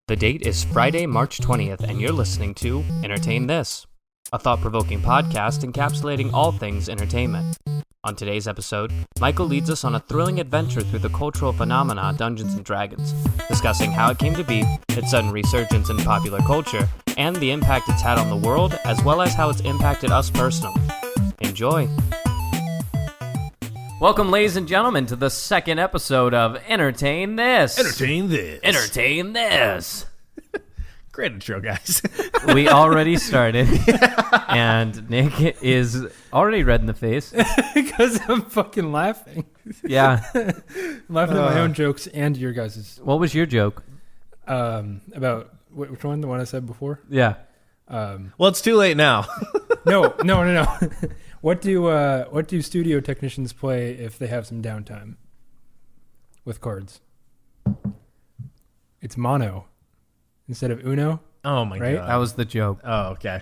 The date is Friday, March 20th, and you're listening to Entertain This, a thought-provoking podcast encapsulating all things entertainment. On today's episode, Michael leads us on a thrilling adventure through the cultural phenomena Dugeons and Dragons, discussing how it came to be, its sudden resurgence in popular culture, and the impact it's had on the world, as well as how it's impacted us personally. Enjoy! Welcome, ladies and gentlemen, to the second episode of Entertain This. Entertain This. Entertain This. Great intro, guys. We already started, and Nick is already red in the face. Because I'm fucking laughing. Yeah. I'm laughing at my own jokes and your guys's. What was your joke? About which one? The one I said before? Yeah. Well, it's too late now. No. What do studio technicians play if they have some downtime with cards? It's mono instead of Uno. Oh my Right? god. That was the joke. Oh, okay.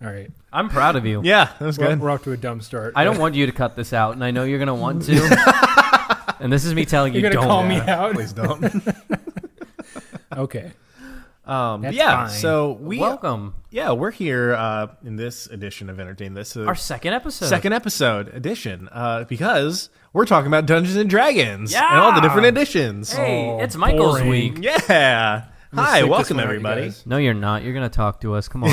All right. I'm proud of you. Yeah, that was good. We're off to a dumb start. I don't want you to cut this out, and I know you're going to want to. And this is me telling you, You're don't. gonna call me out? Please don't. Okay. That's fine. so Welcome. we're here in this edition of Entertain This. Our second episode. Second episode edition because we're talking about Dungeons and Dragons Yeah. and all the different editions. Hey, Oh, it's Michael's boring. week. Yeah. gonna Hi, stick this welcome one out, you everybody. guys. No, you're not. You're going to talk to us. Come on.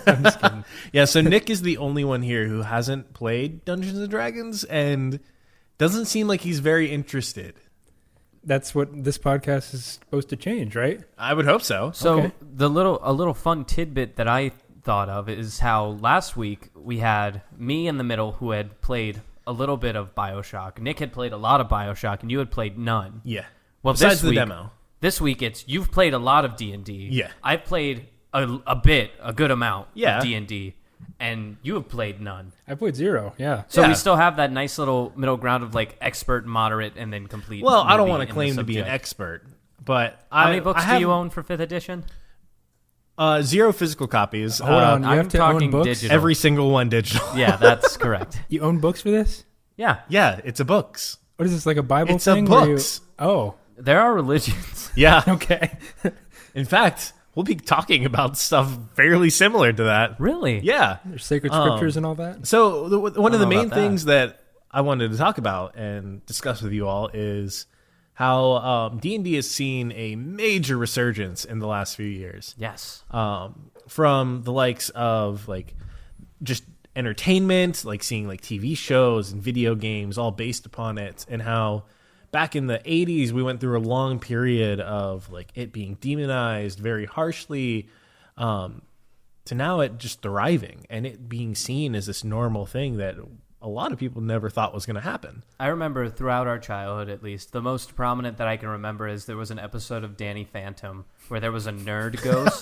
I'm just kidding. Yeah, so Nick is the only one here who hasn't played Dungeons and Dragons and doesn't seem like he's very interested. That's what this podcast is supposed to change, right? I would hope so. So Okay. a little fun tidbit that I thought of is how last week we had me in the middle who had played a little bit of BioShock. Nick had played a lot of BioShock, and you had played none. Yeah. Well, Besides this the week, demo. This week it's you've played a lot of D&D. Yeah. I've played a good amount Yeah. of D&D, and you have played none. I played 0. Yeah. So Yeah. we still have that nice little middle ground of like expert, moderate, and then complete. Well, I don't newbie want in to the claim to be an subject. expert, but How many books do you own for 5th edition? 0 physical copies. Hold on. You I'm have to own talking books? digital. Every single one digital. Yeah, that's correct. You own books for this? Yeah, Yeah, it's a books. What is this, like a Bible It's a thing? where you- books. Oh, there are religions. Yeah. okay. In fact, we'll be talking about stuff fairly similar to that. Really? Yeah. There's sacred scriptures and all that? So one of the know main about that. things that I wanted to talk about and discuss with you all is how D&D has seen a major resurgence in the last few years. Yes. From the likes of like just entertainment, like seeing like TV shows and video games all based upon it, and how back in the 80s we went through a long period of like it being demonized very harshly, to now it just thriving and it being seen as this normal thing that a lot of people never thought was going to happen. I remember throughout our childhood, at least, the most prominent that I can remember is there was an episode of Danny Phantom where there was a nerd ghost,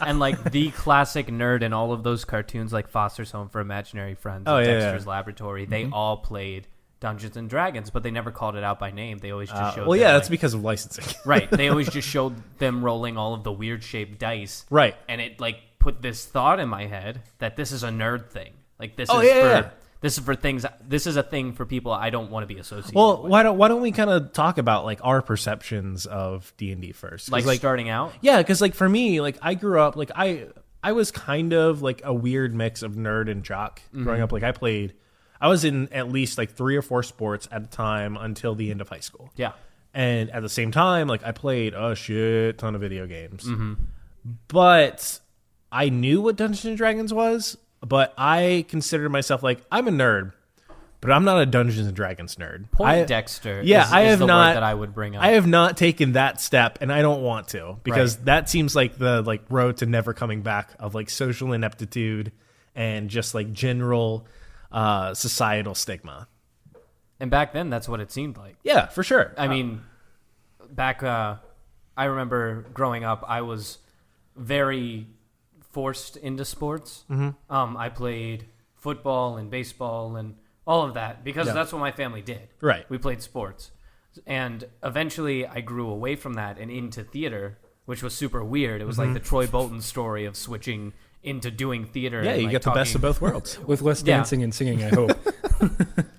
and like the classic nerd in all of those cartoons, like Foster's Home for Imaginary Friends, Oh, and yeah, Dexter's yeah. Laboratory, they all played Dungeons and Dragons, but they never called it out by name. They always just showed. Well, them, yeah, that's like- because of licensing. right. They always just showed them rolling all of the weird shaped dice, Right. and it like put this thought in my head that this is a nerd thing. Like this Oh, is yeah, for yeah. this is for things. This is a thing for people I don't want to be associated Well, with. why don't we kind of talk about like our perceptions of D&D first? 'Cause, Like starting out. yeah, because like for me, like I grew up like I was kind of like a weird mix of nerd and jock growing up. Like I was in at least like 3 or 4 sports at a time until the end of high school. Yeah. And at the same time, like I played a shit ton of video games. But I knew what Dungeons and Dragons was, but I considered myself like I'm a nerd, but I'm not a Dungeons and Dragons nerd. Point Dexter. Yeah, is, I is have the not. word that I would bring up. I have not taken that step, and I don't want to because Right. that seems like the like road to never coming back of like social ineptitude and just like general societal stigma. And back then, that's what it seemed like. Yeah, for sure. I mean, back. I remember growing up, I was very forced into sports. I played football and baseball and all of that because that's what my family did. Right. We played sports. And eventually I grew away from that and into theater, which was super weird. It was like the Troy Bolton story of switching into doing theater. Yeah, and you like get the best of talking- both worlds. With less Yeah. dancing and singing, I hope.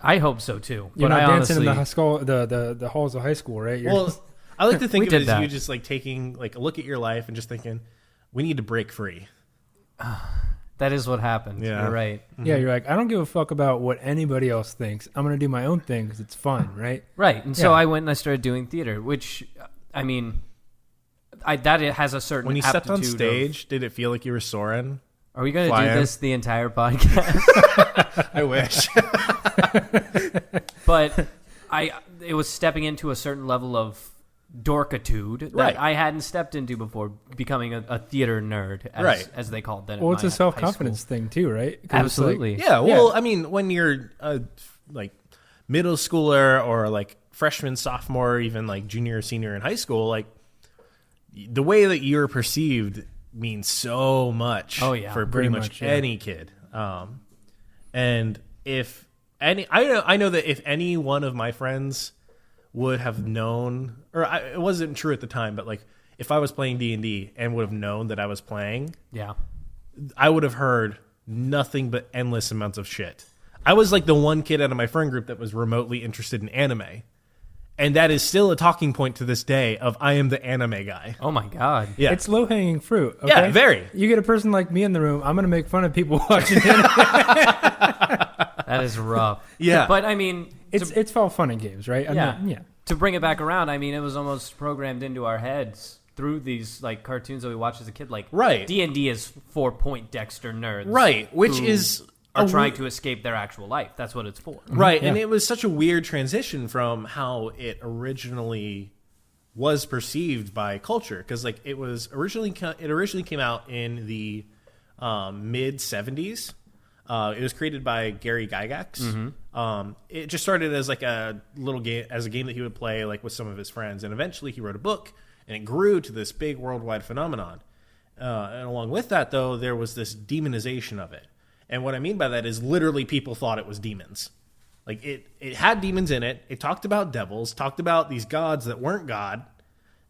I hope so too. You're but not I dancing honestly, in the halls of high school, right? You're Well, I like to think We of did it as that. you just like taking like a look at your life and just thinking, we need to break free. That is what happened. Yeah. You're right. Yeah, you're like, I don't give a fuck about what anybody else thinks. I'm gonna do my own thing because it's fun, right? Right. And so Yeah. I went and I started doing theater, which, I mean, that it has a certain When you stepped on aptitude of- stage, did it feel like you were soaring? Are we going to flying? do this the entire podcast? I wish. But it was stepping into a certain level of dorkitude that Right. I hadn't stepped into before, becoming a theater nerd, as they called it. Well, it's a high self-confidence school. thing too, right? 'Cause it's like- Absolutely. Yeah, well, I mean, when you're like middle schooler or like freshman, sophomore, even like junior, senior in high school, like the way that you're perceived means so much. Oh, yeah. For pretty Very much much, yeah. any kid. And if any, I know that if any one of my friends would have known, or it wasn't true at the time, but like if I was playing D&D and would have known that I was playing, Yeah. I would have heard nothing but endless amounts of shit. I was like the one kid out of my friend group that was remotely interested in anime. And that is still a talking point to this day of I am the anime guy. Oh, my God. Yeah. It's low-hanging fruit. Okay? Yeah, very. You get a person like me in the room, I'm gonna make fun of people watching anime. That is rough. Yeah. But, I mean, It's all fun and games, right? yeah. To bring it back around, I mean, it was almost programmed into our heads through these like cartoons that we watched as a kid. Like, Right. D&D is for Point Dexter nerds. Right, which who is are a trying we- to escape their actual life. That's what it's for. Right, and Yeah. it was such a weird transition from how it originally was perceived by culture, because like it originally came out in the mid 70s. It was created by Gary Gygax. It just started as like a little game, as a game that he would play like with some of his friends, and eventually he wrote a book, and it grew to this big worldwide phenomenon. And along with that, though, there was this demonization of it. And what I mean by that is literally people thought it was demons. Like it had demons in it. It talked about devils, talked about these gods that weren't God.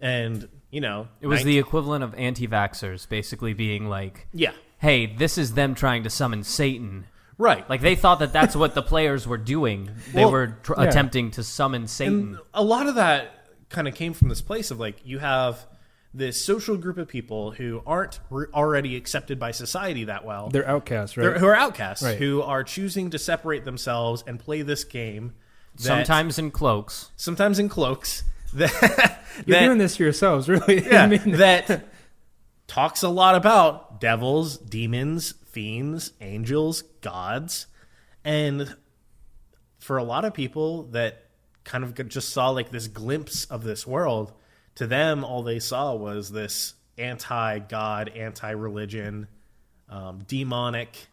And, you know, It was the equivalent of anti-vaxxers basically being like, yeah, hey, this is them trying to summon Satan. right. Like, they thought that that's what the players were doing. They Well, were yeah. attempting to summon Satan. And a lot of that kind of came from this place of like you have this social group of people who aren't already accepted by society that well. They're outcasts, right? Who are outcasts, Right. who are choosing to separate themselves and play this game. That, Sometimes in cloaks. sometimes in cloaks. That, You're that- doing this to yourselves, really. yeah, I mean, that talks a lot about devils, demons, fiends, angels, gods. And for a lot of people that kind of just saw like this glimpse of this world, to them, all they saw was this anti-God, anti-religion, demonic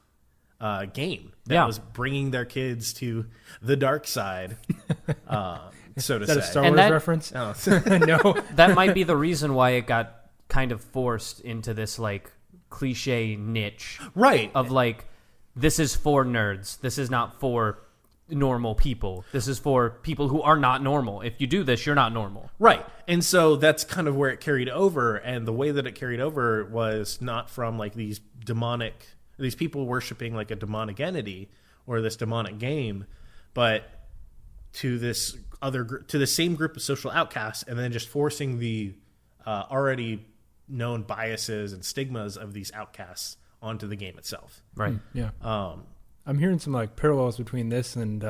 game that Yeah. was bringing their kids to the dark side, so to is that a say. Star And Wars that- reference? Oh. No. That might be the reason why it got kind of forced into this, like, cliche niche Right. of, like, this is for nerds. This is not for normal people. This is for people who are not normal. If you do this, you're not normal. Right. And so that's kind of where it carried over. And the way that it carried over was not from like these people worshiping like a demonic entity or this demonic game, but to this to the same group of social outcasts, and then just forcing the already known biases and stigmas of these outcasts onto the game itself. Right. Yeah. I'm hearing some like parallels between this and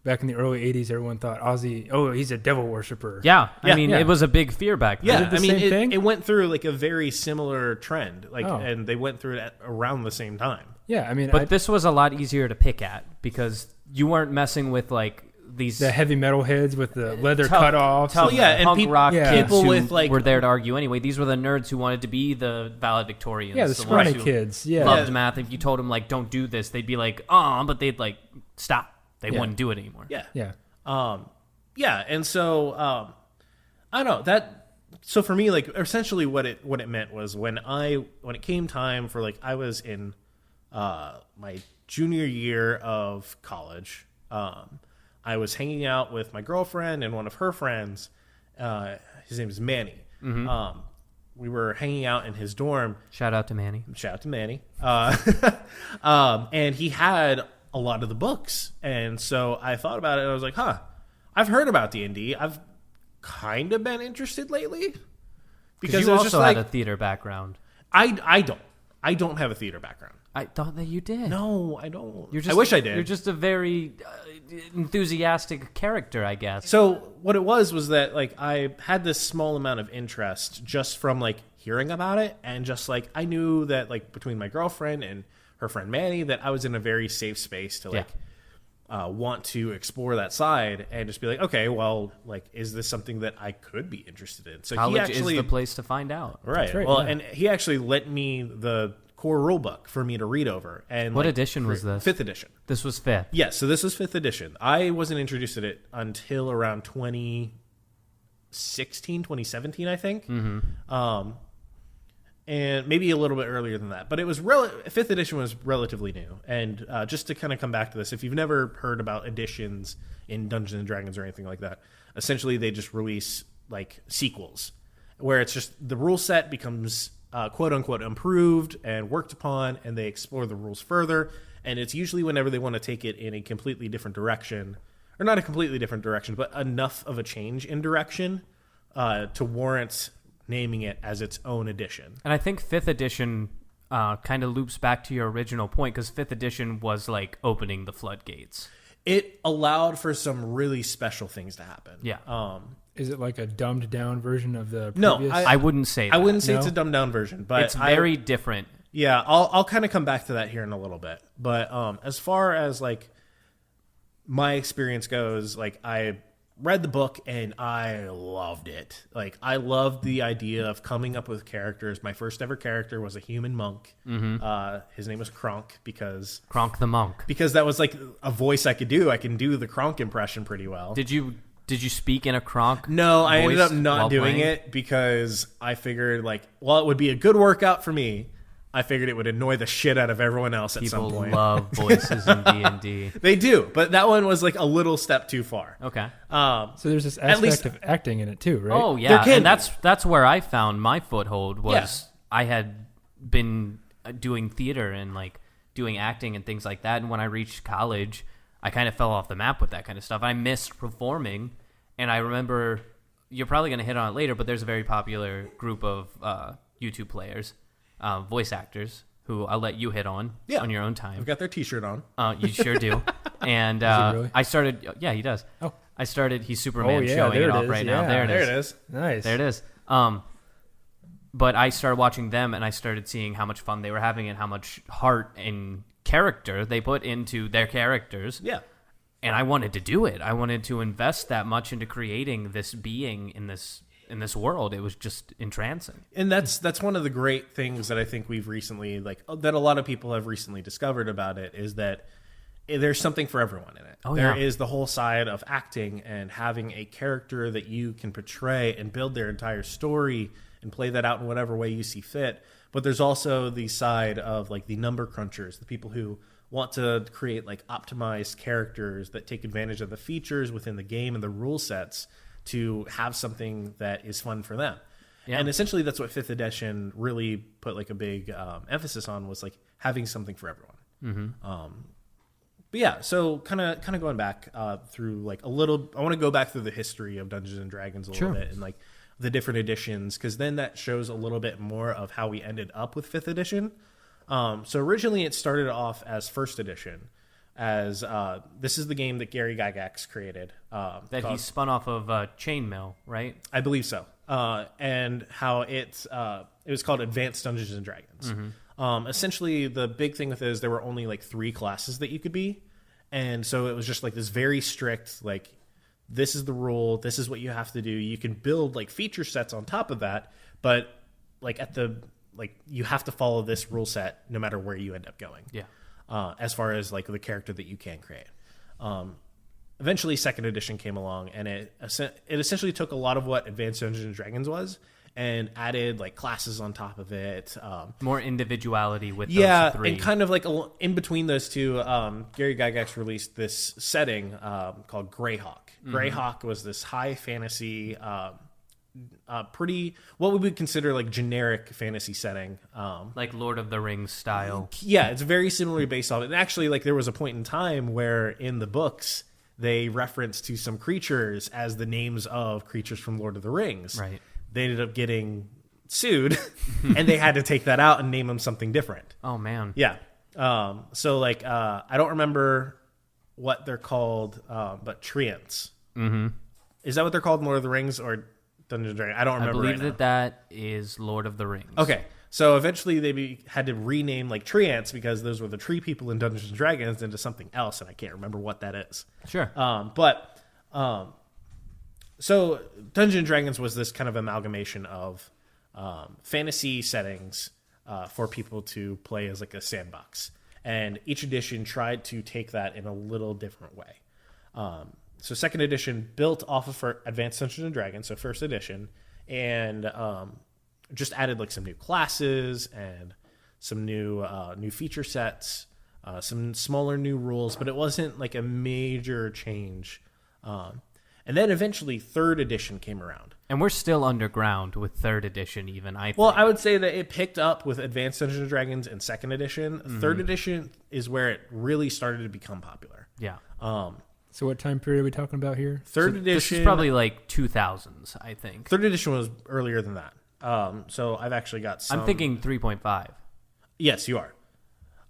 back in the early 80s, everyone thought Ozzy, oh, he's a devil worshiper. Yeah. I Yeah. mean, Yeah. it was a big fear back then. Yeah, it the I mean, same thing? it went through like a very similar trend, like, Oh. and they went through it around the same time. Yeah, I mean, But this was a lot easier to pick at because you weren't messing with, like, these the heavy metal heads with the leather tough- cutoffs. tough Well, yeah, and punk peop- rock yeah. kids people who with, like- were there to argue anyway. These were the nerds who wanted to be the valedictorians. Yeah, the ones scrawny who kids. Yeah. loved math. If you told them, like, don't do this, they'd be like, but they'd, like, stop. They Yeah. wouldn't do it anymore. Yeah. Yeah. Yeah, and so I don't know that. So for me, like essentially, what it meant was when it came time for like I was in my junior year of college, I was hanging out with my girlfriend and one of her friends. His name is Manny. We were hanging out in his dorm. Shout out to Manny. Shout out to Manny. And he had a lot of the books. And so I thought about it and I was like, I've heard about D&D. I've kind of been interested lately. Because you also had a theater background. I don't have a theater background. I thought that you did. No, I don't. I wish I did. You're just a very enthusiastic character, I guess. So what it was that like I had this small amount of interest just from like hearing about it, and just like I knew that like between my girlfriend and her friend Manny that I was in a very safe space to like want to explore that side and just be like, okay, well, like, is this something that I could be interested in? So college is the place to find out. Right. Well, and he actually lent me the core rule book for me to read over. And what edition was this? 5th edition. This was 5th. Yes, so this was 5th edition. I wasn't introduced to it until around 2016, 2017, I think. And maybe a little bit earlier than that. But it was 5th edition was relatively new. And just to kind of come back to this, if you've never heard about editions in Dungeons and Dragons or anything like that, essentially they just release like sequels where it's just the rule set becomes quote unquote improved and worked upon, and they explore the rules further. And it's usually whenever they want to take it in a completely different direction, or not a completely different direction, but enough of a change in direction to warrant naming it as its own edition. And I think 5th edition kind of loops back to your original point, because 5th edition was like opening the floodgates. It allowed for some really special things to happen. Yeah. Is it like a dumbed down version of the previous? No, I wouldn't say that. I wouldn't say it's a dumbed down version, but it's very different. Yeah, I'll kind of come back to that here in a little bit. But as far as like my experience goes, like I read the book and I loved it. Like I loved the idea of coming up with characters. My first ever character was a human monk. His name was Kronk because the monk. Because that was like a voice I could do. I can do the Kronk impression pretty well. Did you speak in a Kronk? No, I ended up not doing it because I figured like, well, it would be a good workout for me. I figured it would annoy the shit out of everyone else at some point. People love voices in D&D. They do, but that one was like a little step too far. Okay. So there's this aspect of acting in it too, right? Oh yeah, and that's where I found my foothold was I had been doing theater and like doing acting and things like that, and when I reached college, I kind of fell off the map with that kind of stuff. I missed performing, and I remember, you're probably going to hit on it later, but there's a very popular group of YouTube players, voice actors, who I'll let you hit on your own time. I've got their T-shirt on. You sure do. And really? I started. Yeah, he does. Oh, I started. He's Superman yeah, showing there it it off is, right yeah. now. There it is. nice. There it is. But I started watching them, and I started seeing how much fun they were having and how much heart and character they put into their characters. Yeah. And I wanted to do it. I wanted to invest that much into creating this being in this world. It was just entrancing. And that's one of the great things that I think we've recently, like, that a lot of people have recently discovered about it, is that there's something for everyone in it. There is the whole side of acting and having a character that you can portray and build their entire story and play that out in whatever way you see fit. But there's also the side of like the number crunchers, the people who want to create like optimized characters that take advantage of the features within the game and the rule sets to have something that is fun for them. Yeah. And essentially that's what 5th edition really put like a big emphasis on, was like having something for everyone. But yeah, so kind of going back through like a little, I want to go back through the history of Dungeons and Dragons a little bit, and like the different editions, because then that shows a little bit more of how we ended up with 5th edition. So originally it started off as 1st edition, as this is the game that Gary Gygax created. That he spun off of Chainmail, right? I believe so. And how it was called Advanced Dungeons and Dragons. Essentially, the big thing with it is there were only like 3 classes that you could be. And so it was just like this very strict, like, this is the rule, this is what you have to do. You can build like feature sets on top of that, but like you have to follow this rule set no matter where you end up going. Yeah. As far as like the character that you can create. Eventually 2nd edition came along, and it essentially took a lot of what Advanced Dungeons and Dragons was and added like classes on top of it. More individuality with those 3. And kind of like in between those two, Gary Gygax released this setting called Greyhawk. Greyhawk was this high fantasy, pretty, what we would consider like generic fantasy setting. Like Lord of the Rings style. Yeah, it's very similarly based off it. And actually, like there was a point in time where in the books, they referenced to some creatures as the names of creatures from Lord of the Rings. Right. They ended up getting sued, and they had to take that out and name them something different. Oh, man. Yeah. So, like, I don't remember what they're called, but treants. Mm-hmm. Is that what they're called in Lord of the Rings or Dungeons and Dragons? I don't remember. I believe right that is Lord of the Rings. Okay. So eventually they had to rename like treants because those were the tree people in Dungeons and Dragons into something else, and I can't remember what that is. Sure. So Dungeons and Dragons was this kind of amalgamation of fantasy settings for people to play as like a sandbox, and each edition tried to take that in a little different way. So second edition built off of Advanced Dungeons and Dragons, so first edition, and just added like some new classes and some new feature sets, some smaller new rules, but it wasn't like a major change. And then eventually third edition came around. And we're still underground with third edition even, I think. Well, I would say that it picked up with Advanced Dungeons and Dragons in second edition. Mm-hmm. Third edition is where it really started to become popular. Yeah. So what time period are we talking about here? Third edition. This is probably like 2000s, I think. Third edition was earlier than that. So I've actually got some. I'm thinking 3.5. Yes, you are.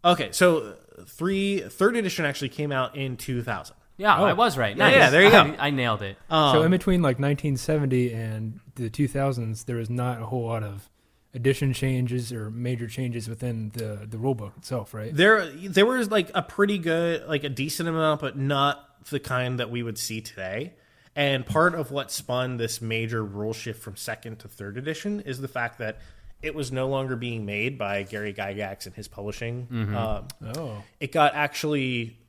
Okay, so third edition actually came out in 2000. Yeah, I was right. Nice. Yeah, there you go. I nailed it. So in between like 1970 and the 2000s, there was not a whole lot of edition changes or major changes within the rulebook itself, right? There was like a pretty good, like a decent amount, but not the kind that we would see today. And part of what spun this major rule shift from second to third edition is the fact that it was no longer being made by Gary Gygax and his publishing. Mm-hmm. It got actually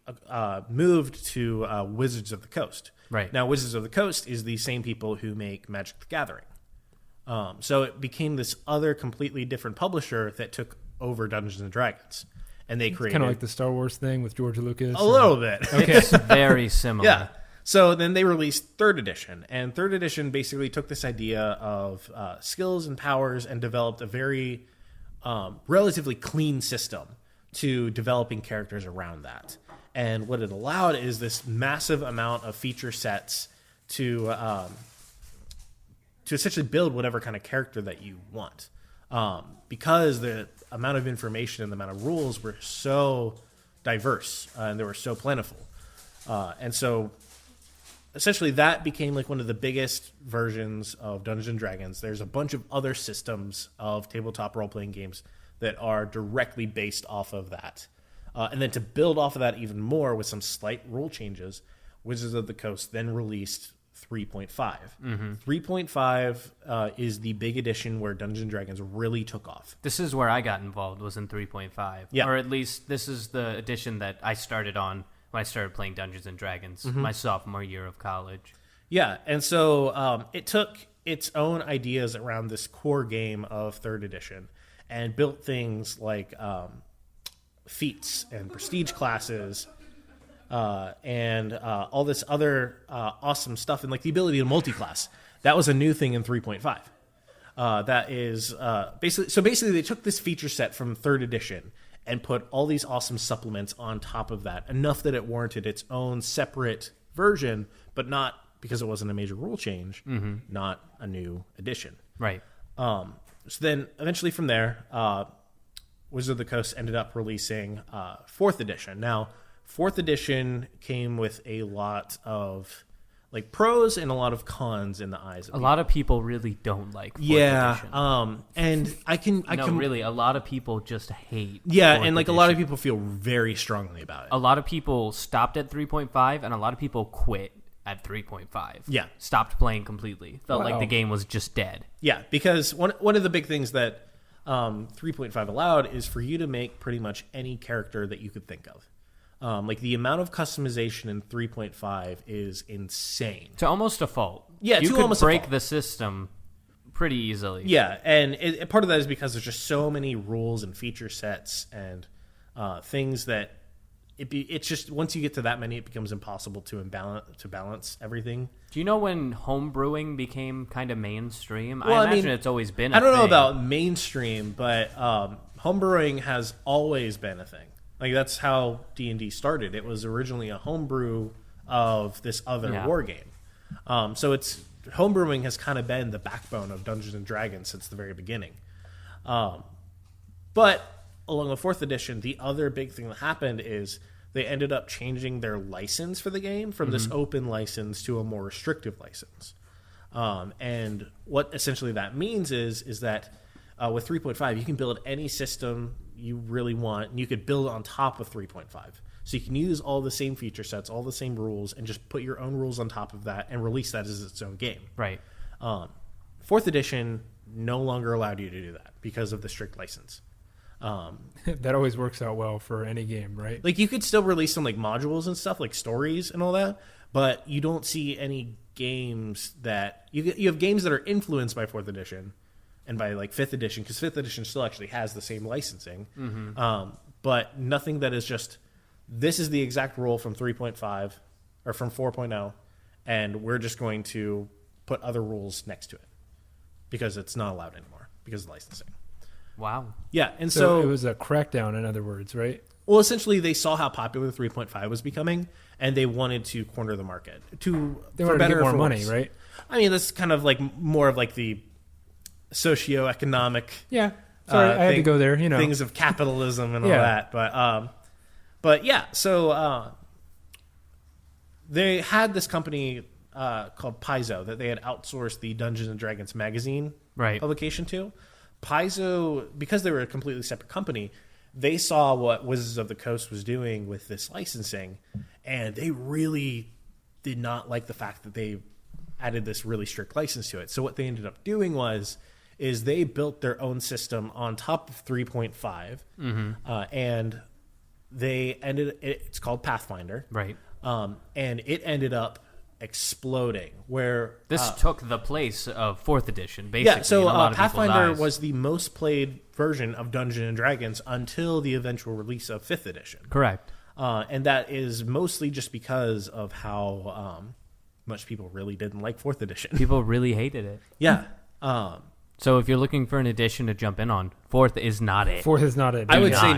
moved to Wizards of the Coast. Right. Now, Wizards of the Coast is the same people who make Magic the Gathering. So it became this other completely different publisher that took over Dungeons and Dragons. And they created... Kind of like the Star Wars thing with George Lucas. A little bit. Okay. It's very similar. Yeah. So then they released third edition. And third edition basically took this idea of skills and powers and developed a very relatively clean system to developing characters around that. And what it allowed is this massive amount of feature sets to essentially build whatever kind of character that you want. Because the amount of information and the amount of rules were so diverse and they were so plentiful. And so essentially that became like one of the biggest versions of Dungeons and Dragons. There's a bunch of other systems of tabletop role-playing games that are directly based off of that. And then to build off of that even more with some slight rule changes, Wizards of the Coast then released 3.5. Mm-hmm. 3.5 is the big edition where Dungeons and Dragons really took off. This is where I got involved, was in 3.5. Yeah. Or at least this is the edition that I started on when I started playing Dungeons and Dragons, my sophomore year of college. Yeah, and so it took its own ideas around this core game of third edition and built things like feats and prestige classes and all this other awesome stuff, and like the ability to multi-class. That was a new thing in 3.5. That is basically they took this feature set from third edition and put all these awesome supplements on top of that, enough that it warranted its own separate version, but not because it wasn't a major rule change, not a new edition. Right. So then eventually from there, Wizards of the Coast ended up releasing fourth edition. Now, fourth edition came with a lot of like pros and a lot of cons in the eyes of people. A lot of people really don't like fourth edition. And I can really, a lot of people just hate and like edition. a lot of people feel very strongly about it. A lot of people stopped at 3.5 and a lot of people quit at 3.5. Yeah. Stopped playing completely. Felt like Wow. the game was just dead. Yeah, because one of the big things that 3.5 allowed is for you to make pretty much any character that you could think of. Like the amount of customization in 3.5 is insane. To almost a fault. Yeah, you to could almost a break fault. the system pretty easily. Yeah, and part of that is because there's just so many rules and feature sets and things that it's just once you get to that many, it becomes impossible to balance everything. Do you know when home brewing became kind of mainstream? Well, I imagine it's always been a I don't know thing. about mainstream, but homebrewing has always been a thing. Like that's how D&D started. It was originally a homebrew of this other war game. So it's homebrewing has kind of been the backbone of Dungeons and Dragons since the very beginning. But along with 4th edition, the other big thing that happened is they ended up changing their license for the game from this open license to a more restrictive license. And what essentially that means is that with 3.5, you can build any system you really want, and you could build on top of 3.5. So you can use all the same feature sets, all the same rules, and just put your own rules on top of that and release that as its own game. Right. 4th edition no longer allowed you to do that because of the strict license. That always works out well for any game, right? Like, you could still release some like modules and stuff, like stories and all that, but you don't see any games that you have games that are influenced by 4th edition and by like 5th edition, because 5th edition still actually has the same licensing, but nothing that is just, this is the exact rule from 3.5 or from 4.0, and we're just going to put other rules next to it because it's not allowed anymore because of licensing. Wow. Yeah, and so it was a crackdown, in other words, right? Well, essentially, they saw how popular 3.5 was becoming, and they wanted to corner the market They for wanted to better get more or for money, worse. right? I mean, that's kind of like more of like the socioeconomic. Yeah. Sorry, I had to go there. Things of capitalism and all that, but yeah. So they had this company called Paizo that they had outsourced the Dungeons and Dragons magazine publication to. Paizo, because they were a completely separate company, they saw what Wizards of the Coast was doing with this licensing, and they really did not like the fact that they added this really strict license to it. So what they ended up doing is they built their own system on top of 3.5, and it's called Pathfinder, right? And it ended up exploding, where this took the place of 4th edition, basically. Yeah, so Pathfinder was the most played version of Dungeons and Dragons until the eventual release of 5th edition. Correct. And that is mostly just because of how much people really didn't like 4th edition. People really hated it. Yeah. So if you're looking for an edition to jump in on, 4th is not it. 4th is not it. I would say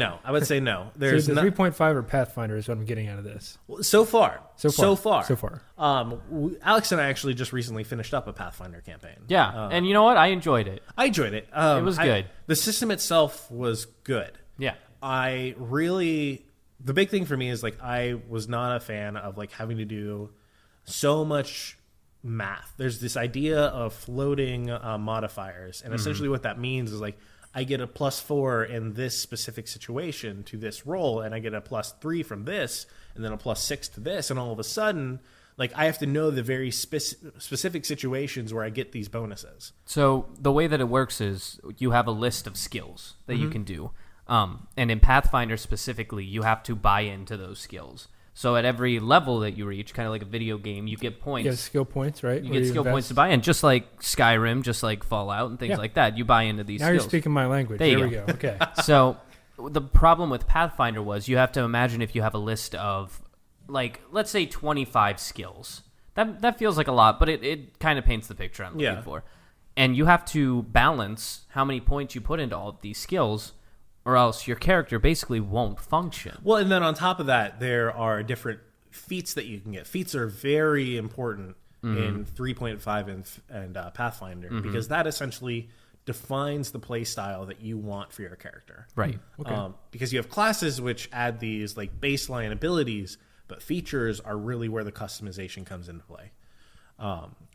no. There's so the 3.5 or Pathfinder is what I'm getting out of this. So far. Alex and I actually just recently finished up a Pathfinder campaign. Yeah, and you know what? I enjoyed it. I enjoyed it. It was good. The system itself was good. Yeah. The big thing for me is like I was not a fan of like having to do so much math. There's this idea of floating modifiers, and essentially what that means is like I get a +4 in this specific situation to this roll, and I get a +3 from this, and then a +6 to this, and all of a sudden, like I have to know the very specific situations where I get these bonuses. So the way that it works is you have a list of skills that you can do, and in Pathfinder specifically, you have to buy into those skills. So at every level that you reach, kind of like a video game, you get points. You get skill points, right? You get skill points to buy in, just like Skyrim, just like Fallout and things like that. You buy into these skills. Now you're speaking my language. There we go. Okay. So the problem with Pathfinder was you have to imagine if you have a list of, like, let's say 25 skills. That feels like a lot, but it kind of paints the picture I'm looking for. And you have to balance how many points you put into all of these skills, or else your character basically won't function. Well, and then on top of that, there are different feats that you can get. Feats are very important in 3.5 and Pathfinder because that essentially defines the play style that you want for your character. Right. Okay. Because you have classes which add these like baseline abilities, but features are really where the customization comes into play.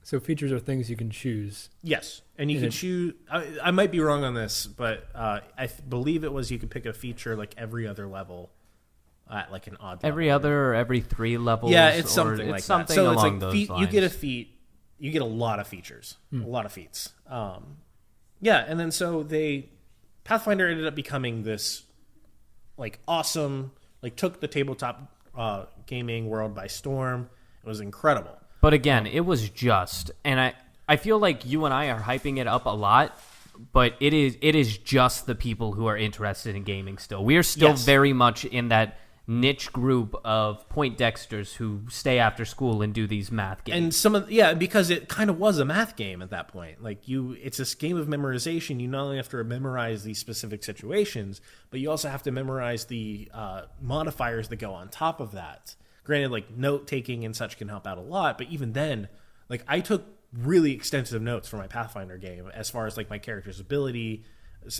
So features are things you can choose. Yes, and you can choose. I might be wrong on this, but I believe it was you could pick a feature like every other level, at like an odd. Every level. other or every 3 levels. Yeah, it's something like something that. So along it's like those lines. You get a feat, you get a lot of features, a lot of feats. Yeah, and then so Pathfinder ended up becoming this like awesome, like took the tabletop gaming world by storm. It was incredible. But again, it was just, and I feel like you and I are hyping it up a lot, but it is just the people who are interested in gaming still. We are still very much in that niche group of Poindexters who stay after school and do these math games. And because it kind of was a math game at that point. Like it's this game of memorization. You not only have to memorize these specific situations, but you also have to memorize the modifiers that go on top of that. Granted, like note taking and such can help out a lot, but even then, like I took really extensive notes for my Pathfinder game as far as like my character's ability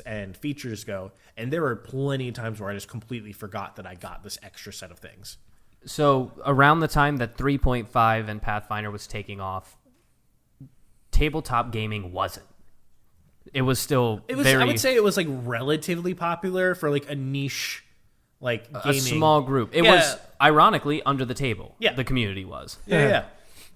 and features go, and there were plenty of times where I just completely forgot that I got this extra set of things. So around the time that 3.5 and Pathfinder was taking off, tabletop gaming wasn't. It was still I would say it was like relatively popular for like a niche, like gaming. A small group. It was ironically under the table. Yeah. The community was. Yeah.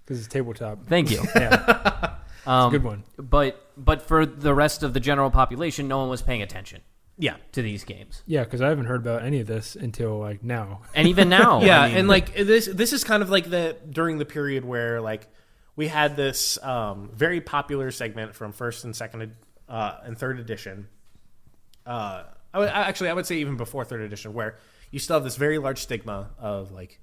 Because it's tabletop. Thank you. Yeah. It's a good one. But for the rest of the general population, no one was paying attention. Yeah. To these games. Yeah, because I haven't heard about any of this until like now. And even now. Yeah, I mean, and like this is kind of like during the period where like we had this very popular segment from first and second and third edition. I would say even before third edition, where you still have this very large stigma of like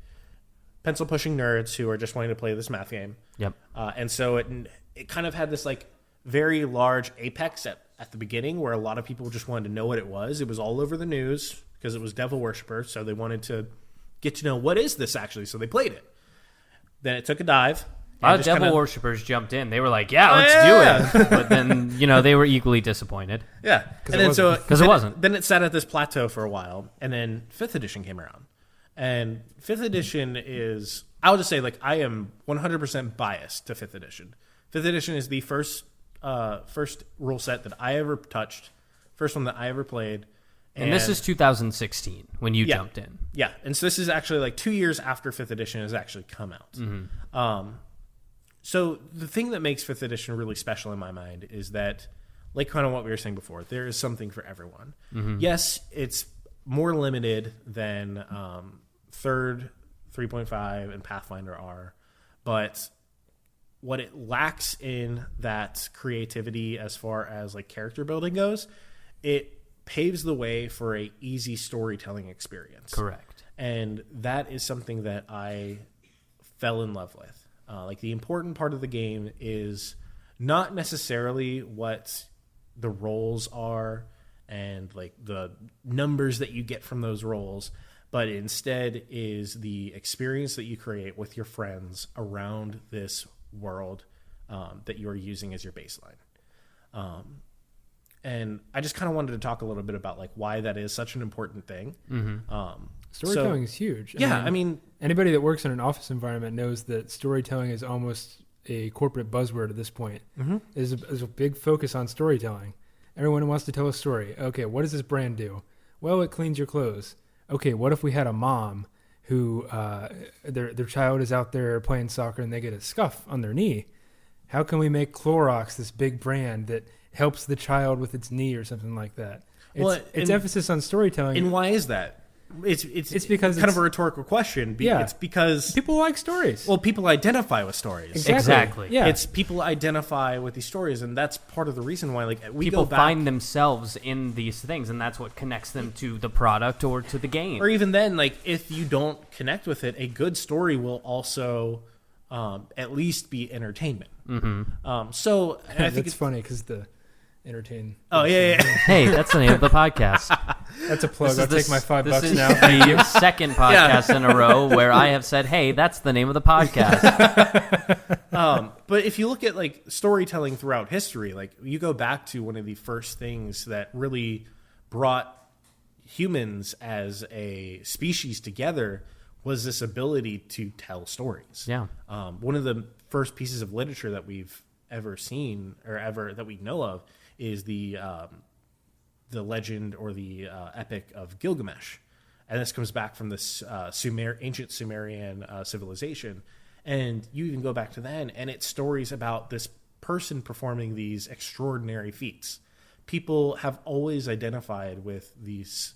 pencil pushing nerds who are just wanting to play this math game. Yep. And so it kind of had this like very large apex at the beginning where a lot of people just wanted to know what it was. It was all over the news because it was devil worshippers, so they wanted to get to know what is this actually, so they played it. Then it took a dive. A lot of devil worshippers jumped in. They were like, let's do it. But then, they were equally disappointed. Yeah. Because it wasn't. Then it sat at this plateau for a while, and then 5th edition came around. And 5th edition is, I'll just say, like, I am 100% biased to 5th edition. 5th edition is the first rule set that I ever touched, first one that I ever played. And this is 2016 when you jumped in. Yeah. And so this is actually like 2 years after 5th edition has actually come out. Mm-hmm. So the thing that makes 5th edition really special in my mind is that, like kind of what we were saying before, there is something for everyone. Mm-hmm. Yes, it's more limited than 3rd, 3.5, and Pathfinder are, but what it lacks in that creativity as far as like character building goes, it paves the way for a easy storytelling experience. Correct. And that is something that I fell in love with. Like the important part of the game is not necessarily what the roles are and like the numbers that you get from those roles, but instead is the experience that you create with your friends around this world that you are using as your baseline. And I just kind of wanted to talk a little bit about like why that is such an important thing. Mm-hmm. Storytelling is huge. I mean, anybody that works in an office environment knows that storytelling is almost a corporate buzzword at this point. Mm-hmm. There's a big focus on storytelling. Everyone wants to tell a story. Okay, what does this brand do? Well, it cleans your clothes. Okay, what if we had a mom who their child is out there playing soccer and they get a scuff on their knee? How can we make Clorox this big brand that helps the child with its knee or something like that? It's emphasis on storytelling. And why is that? It's because it's kind of a rhetorical question. It's because people like stories. Well, people identify with stories. Exactly. Yeah. It's people identify with these stories, and that's part of the reason why people find themselves in these things, and that's what connects them to the product or to the game. Or even then, like if you don't connect with it, a good story will also at least be entertainment. Mm-hmm. So I think it's funny because the entertain. Oh yeah. Hey, that's the name of the podcast. That's a plug. I'll take my $5 this is now. The second podcast in a row where I have said, "Hey, that's the name of the podcast." But if you look at like storytelling throughout history, like you go back to one of the first things that really brought humans as a species together was this ability to tell stories. Yeah. One of the first pieces of literature that we've ever seen or that we know of is the legend or the epic of Gilgamesh. And this comes back from this ancient Sumerian civilization. And you even go back to then, and it's stories about this person performing these extraordinary feats. People have always identified with these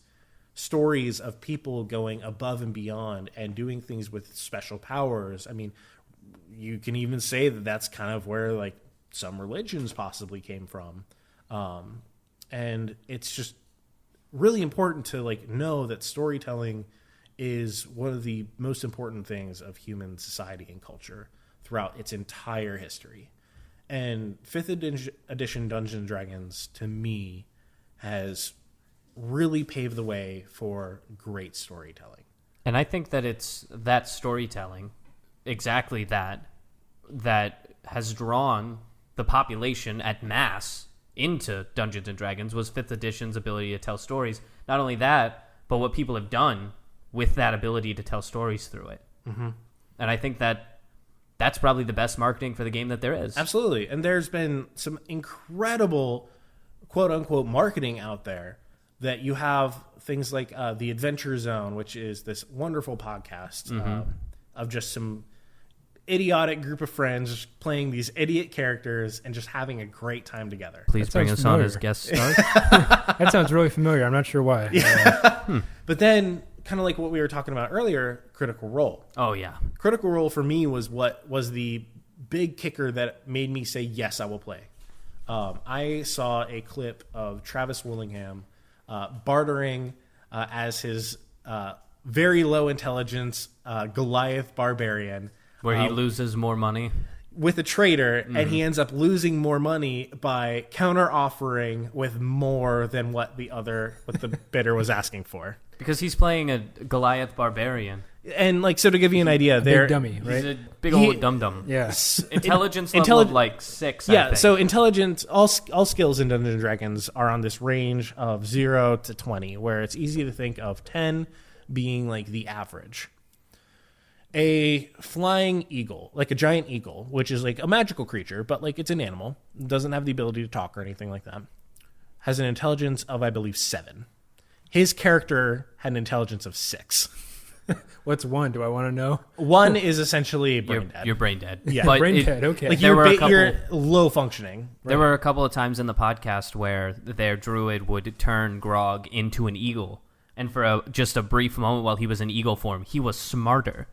stories of people going above and beyond and doing things with special powers. I mean, you can even say that that's kind of where like some religions possibly came from. And it's just really important to like know that storytelling is one of the most important things of human society and culture throughout its entire history. And 5th edition Dungeons and Dragons, to me, has really paved the way for great storytelling. And I think that it's that storytelling, exactly that has drawn the population at mass into Dungeons and Dragons, was 5th edition's ability to tell stories. Not only that, but what people have done with that ability to tell stories through it. Mm-hmm. And I think that's probably the best marketing for the game that there is. Absolutely. And there's been some incredible quote-unquote marketing out there that you have things like the Adventure Zone, which is this wonderful podcast of just some idiotic group of friends playing these idiot characters and just having a great time together. Please bring us on as guest stars. That sounds really familiar. I'm not sure why. Yeah. But then, kind of like what we were talking about earlier, Critical Role. Oh, yeah. Critical Role for me was what was the big kicker that made me say, yes, I will play. I saw a clip of Travis Willingham bartering as his very low intelligence Goliath barbarian. Where he loses more money. With a trader, and he ends up losing more money by counter-offering with more than what the bidder was asking for. Because he's playing a Goliath barbarian. And so to give you an idea, big dummy, right? He's a big old dum-dum. Yeah. Intelligence level of like 6, yeah, I think. so intelligence, all skills in Dungeons and Dragons are on this range of 0 to 20, where it's easy to think of 10 being like the average. A flying eagle, like a giant eagle, which is like a magical creature, but like it's an animal, doesn't have the ability to talk or anything like that, has an intelligence of, I believe, 7. His character had an intelligence of 6. What's 1? Do I want to know? 1 is essentially brain dead. You're brain dead. Yeah, but brain dead. Okay. Like you're low functioning. There were a couple of times in the podcast where their druid would turn Grog into an eagle, and for just a brief moment while he was in eagle form, he was smarter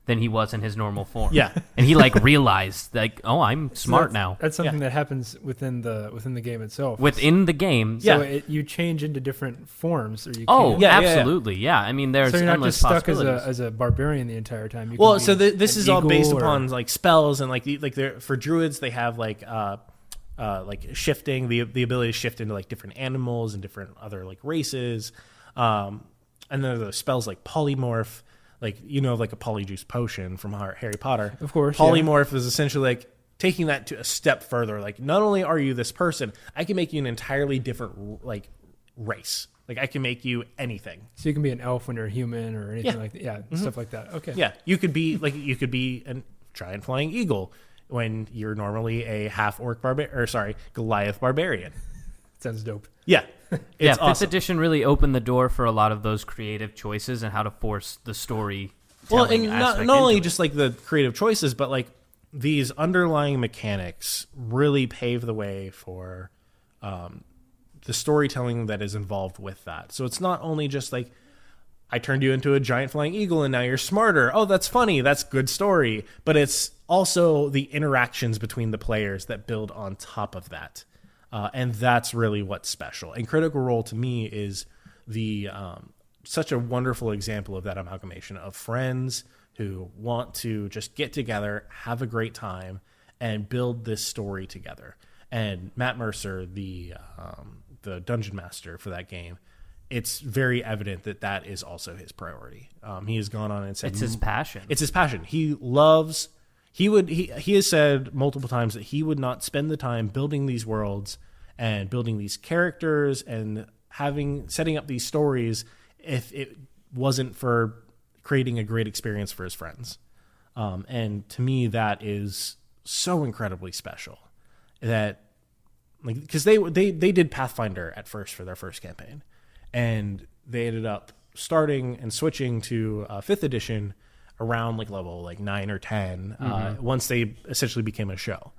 than he was in his normal form. Yeah. And he realized oh, I'm smart now. That's something that happens within the game itself. Within the game. So you change into different forms, or you Oh, can. absolutely. Yeah. I mean, there's So you're not endless just stuck possibilities. as a barbarian the entire time. You Well, can so be this an is all based eagle upon like spells and for druids they have like shifting, the ability to shift into like different animals and different other like races, and then there are those spells like polymorph. Like, like a polyjuice potion from Harry Potter. Of course. Polymorph is essentially like taking that to a step further. Like, not only are you this person, I can make you an entirely different like race. Like, I can make you anything. So you can be an elf when you're human or anything like that. Yeah, stuff like that. Okay. Yeah, you could be a giant flying eagle when you're normally a half orc Goliath barbarian. Sounds dope. Yeah. It's 5th awesome. edition really opened the door for a lot of those creative choices and how to force the story. Well, and not only just like the creative choices, but like these underlying mechanics really pave the way for the storytelling that is involved with that. So it's not only just like, I turned you into a giant flying eagle and now you're smarter. Oh, that's funny. That's good story. But it's also the interactions between the players that build on top of that. And that's really what's special. And Critical Role to me is the such a wonderful example of that amalgamation of friends who want to just get together, have a great time, and build this story together. And Matt Mercer, the dungeon master for that game, it's very evident that is also his priority. He has gone on and said it's his passion. It's his passion. He loves. He has said multiple times that he would not spend the time building these worlds and building these characters and setting up these stories if it wasn't for creating a great experience for his friends. And to me, that is so incredibly special. That, like, because they did Pathfinder at first for their first campaign, and they ended up starting and switching to 5th edition around like level like 9 or 10 once they essentially became a show.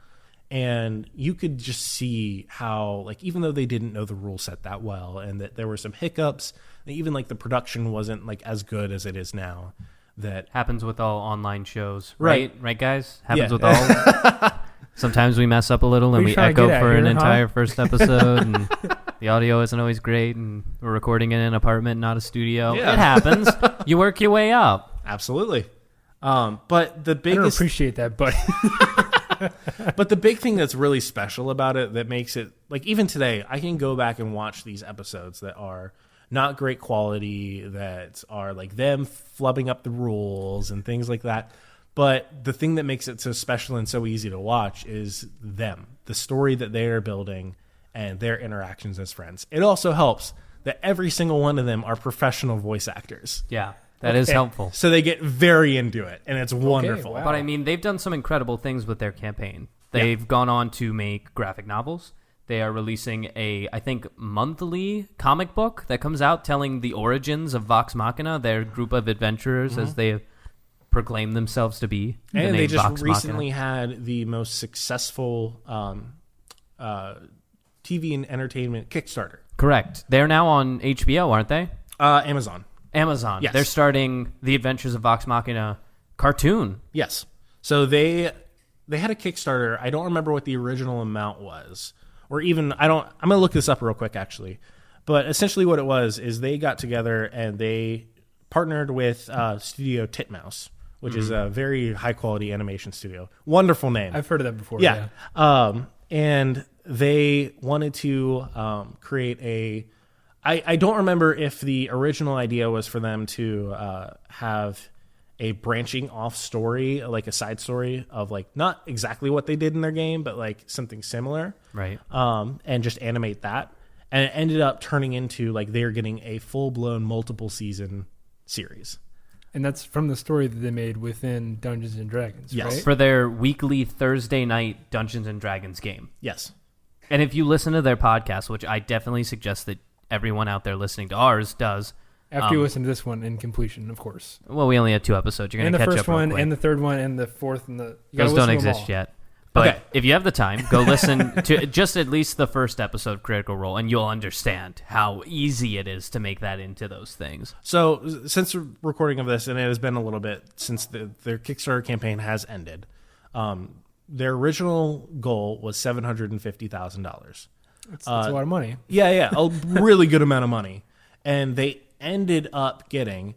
And you could just see how, like, even though they didn't know the rule set that well and that there were some hiccups, even like the production wasn't like as good as it is now. That happens with all online shows, Right. right guys? Happens with all. Sometimes we mess up a little and we echo for an entire first episode, and the audio isn't always great, and we're recording in an apartment, not a studio. Yeah. It happens. You work your way up. Absolutely. But the biggest, I don't appreciate that, but but the big thing that's really special about it that makes it, like, even today, I can go back and watch these episodes that are not great quality, that are like them flubbing up the rules and things like that. But the thing that makes it so special and so easy to watch is them, the story that they are building and their interactions as friends. It also helps that every single one of them are professional voice actors. Yeah, that is helpful. So they get very into it, and it's wonderful. Wow. But I mean, they've done some incredible things with their campaign. They've gone on to make graphic novels. They are releasing a, I think, monthly comic book that comes out telling the origins of Vox Machina, their group of adventurers as they proclaim themselves to be. And they just Vox recently Machina. had the most successful TV and entertainment Kickstarter. Correct. They're now on HBO, aren't they? Amazon. Amazon. Yes. They're starting the Adventures of Vox Machina cartoon. Yes. So they had a Kickstarter. I don't remember what the original amount was. Or even, I'm going to look this up real quick, actually. But essentially what it was is they got together and they partnered with Studio Titmouse, which is a very high-quality animation studio. Wonderful name. I've heard of that before. Yeah. And they wanted to create a... I don't remember if the original idea was for them to have a branching off story, like a side story of like not exactly what they did in their game, but like something similar. Right. And just animate that. And it ended up turning into like they're getting a full-blown multiple season series. And that's from the story that they made within Dungeons and Dragons, Yes. right? For their weekly Thursday night Dungeons and Dragons game. Yes. And if you listen to their podcast, which I definitely suggest that everyone out there listening to ours does. After you listen to this one in completion, of course. Well, we only had 2 episodes. You're going And to the catch first up real one, quick. and the third one, and the fourth, and the... you gotta Those don't listen to them exist all. yet. But Okay. if you have the time, go listen to just at least the first episode, Critical Role, and you'll understand how easy it is to make that into those things. So since the recording of this, and it has been a little bit since their Kickstarter campaign has ended, their original goal was $750,000. That's a lot of money. Yeah, a really good amount of money. And they ended up getting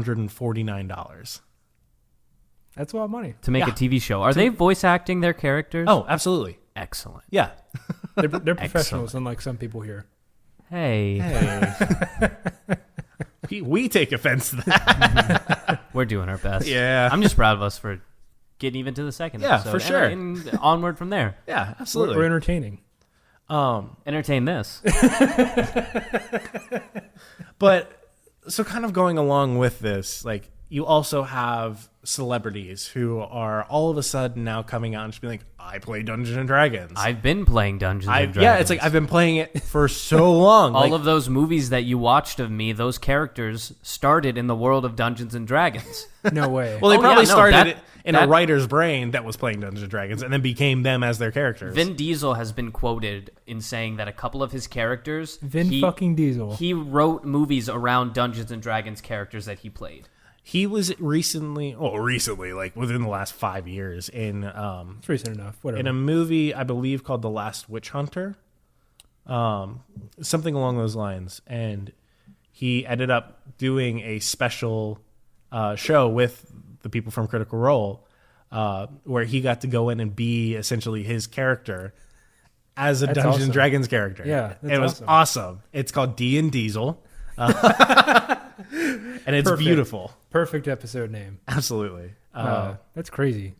$11,385,449. That's a lot of money. To make a TV show. Are they voice acting their characters? Oh, absolutely. Excellent. Yeah. They're professionals, unlike some people here. Hey, we take offense to that. we're doing our best. Yeah. I'm just proud of us for getting even to the second Yeah, episode. for sure. And onward from there. Yeah, We're absolutely. entertaining. Entertain this. But so kind of going along with this, like you also have celebrities who are all of a sudden now coming out and just being like, I play Dungeons and Dragons. I've been playing Dungeons and Dragons. Yeah, it's like I've been playing it for so long. All like, of those movies that you watched of me, those characters started in the world of Dungeons and Dragons. No way. well, they Oh, probably yeah, no, started that- it in a writer's brain that was playing Dungeons and Dragons and then became them as their characters. Vin Diesel has been quoted in saying that a couple of his characters, Fucking Diesel. he wrote movies around Dungeons and Dragons characters that he played. He was recently, like within the last 5 years, in It's recent enough. Whatever. in a movie I believe called The Last Witch Hunter, something along those lines, and he ended up doing a special show with the people from Critical Role, where he got to go in and be essentially his character as a That's Dungeons awesome. and Dragons character. Yeah, that's it was awesome. It's called D and Diesel, and it's Perfect. beautiful. Perfect episode name. Absolutely. That's crazy.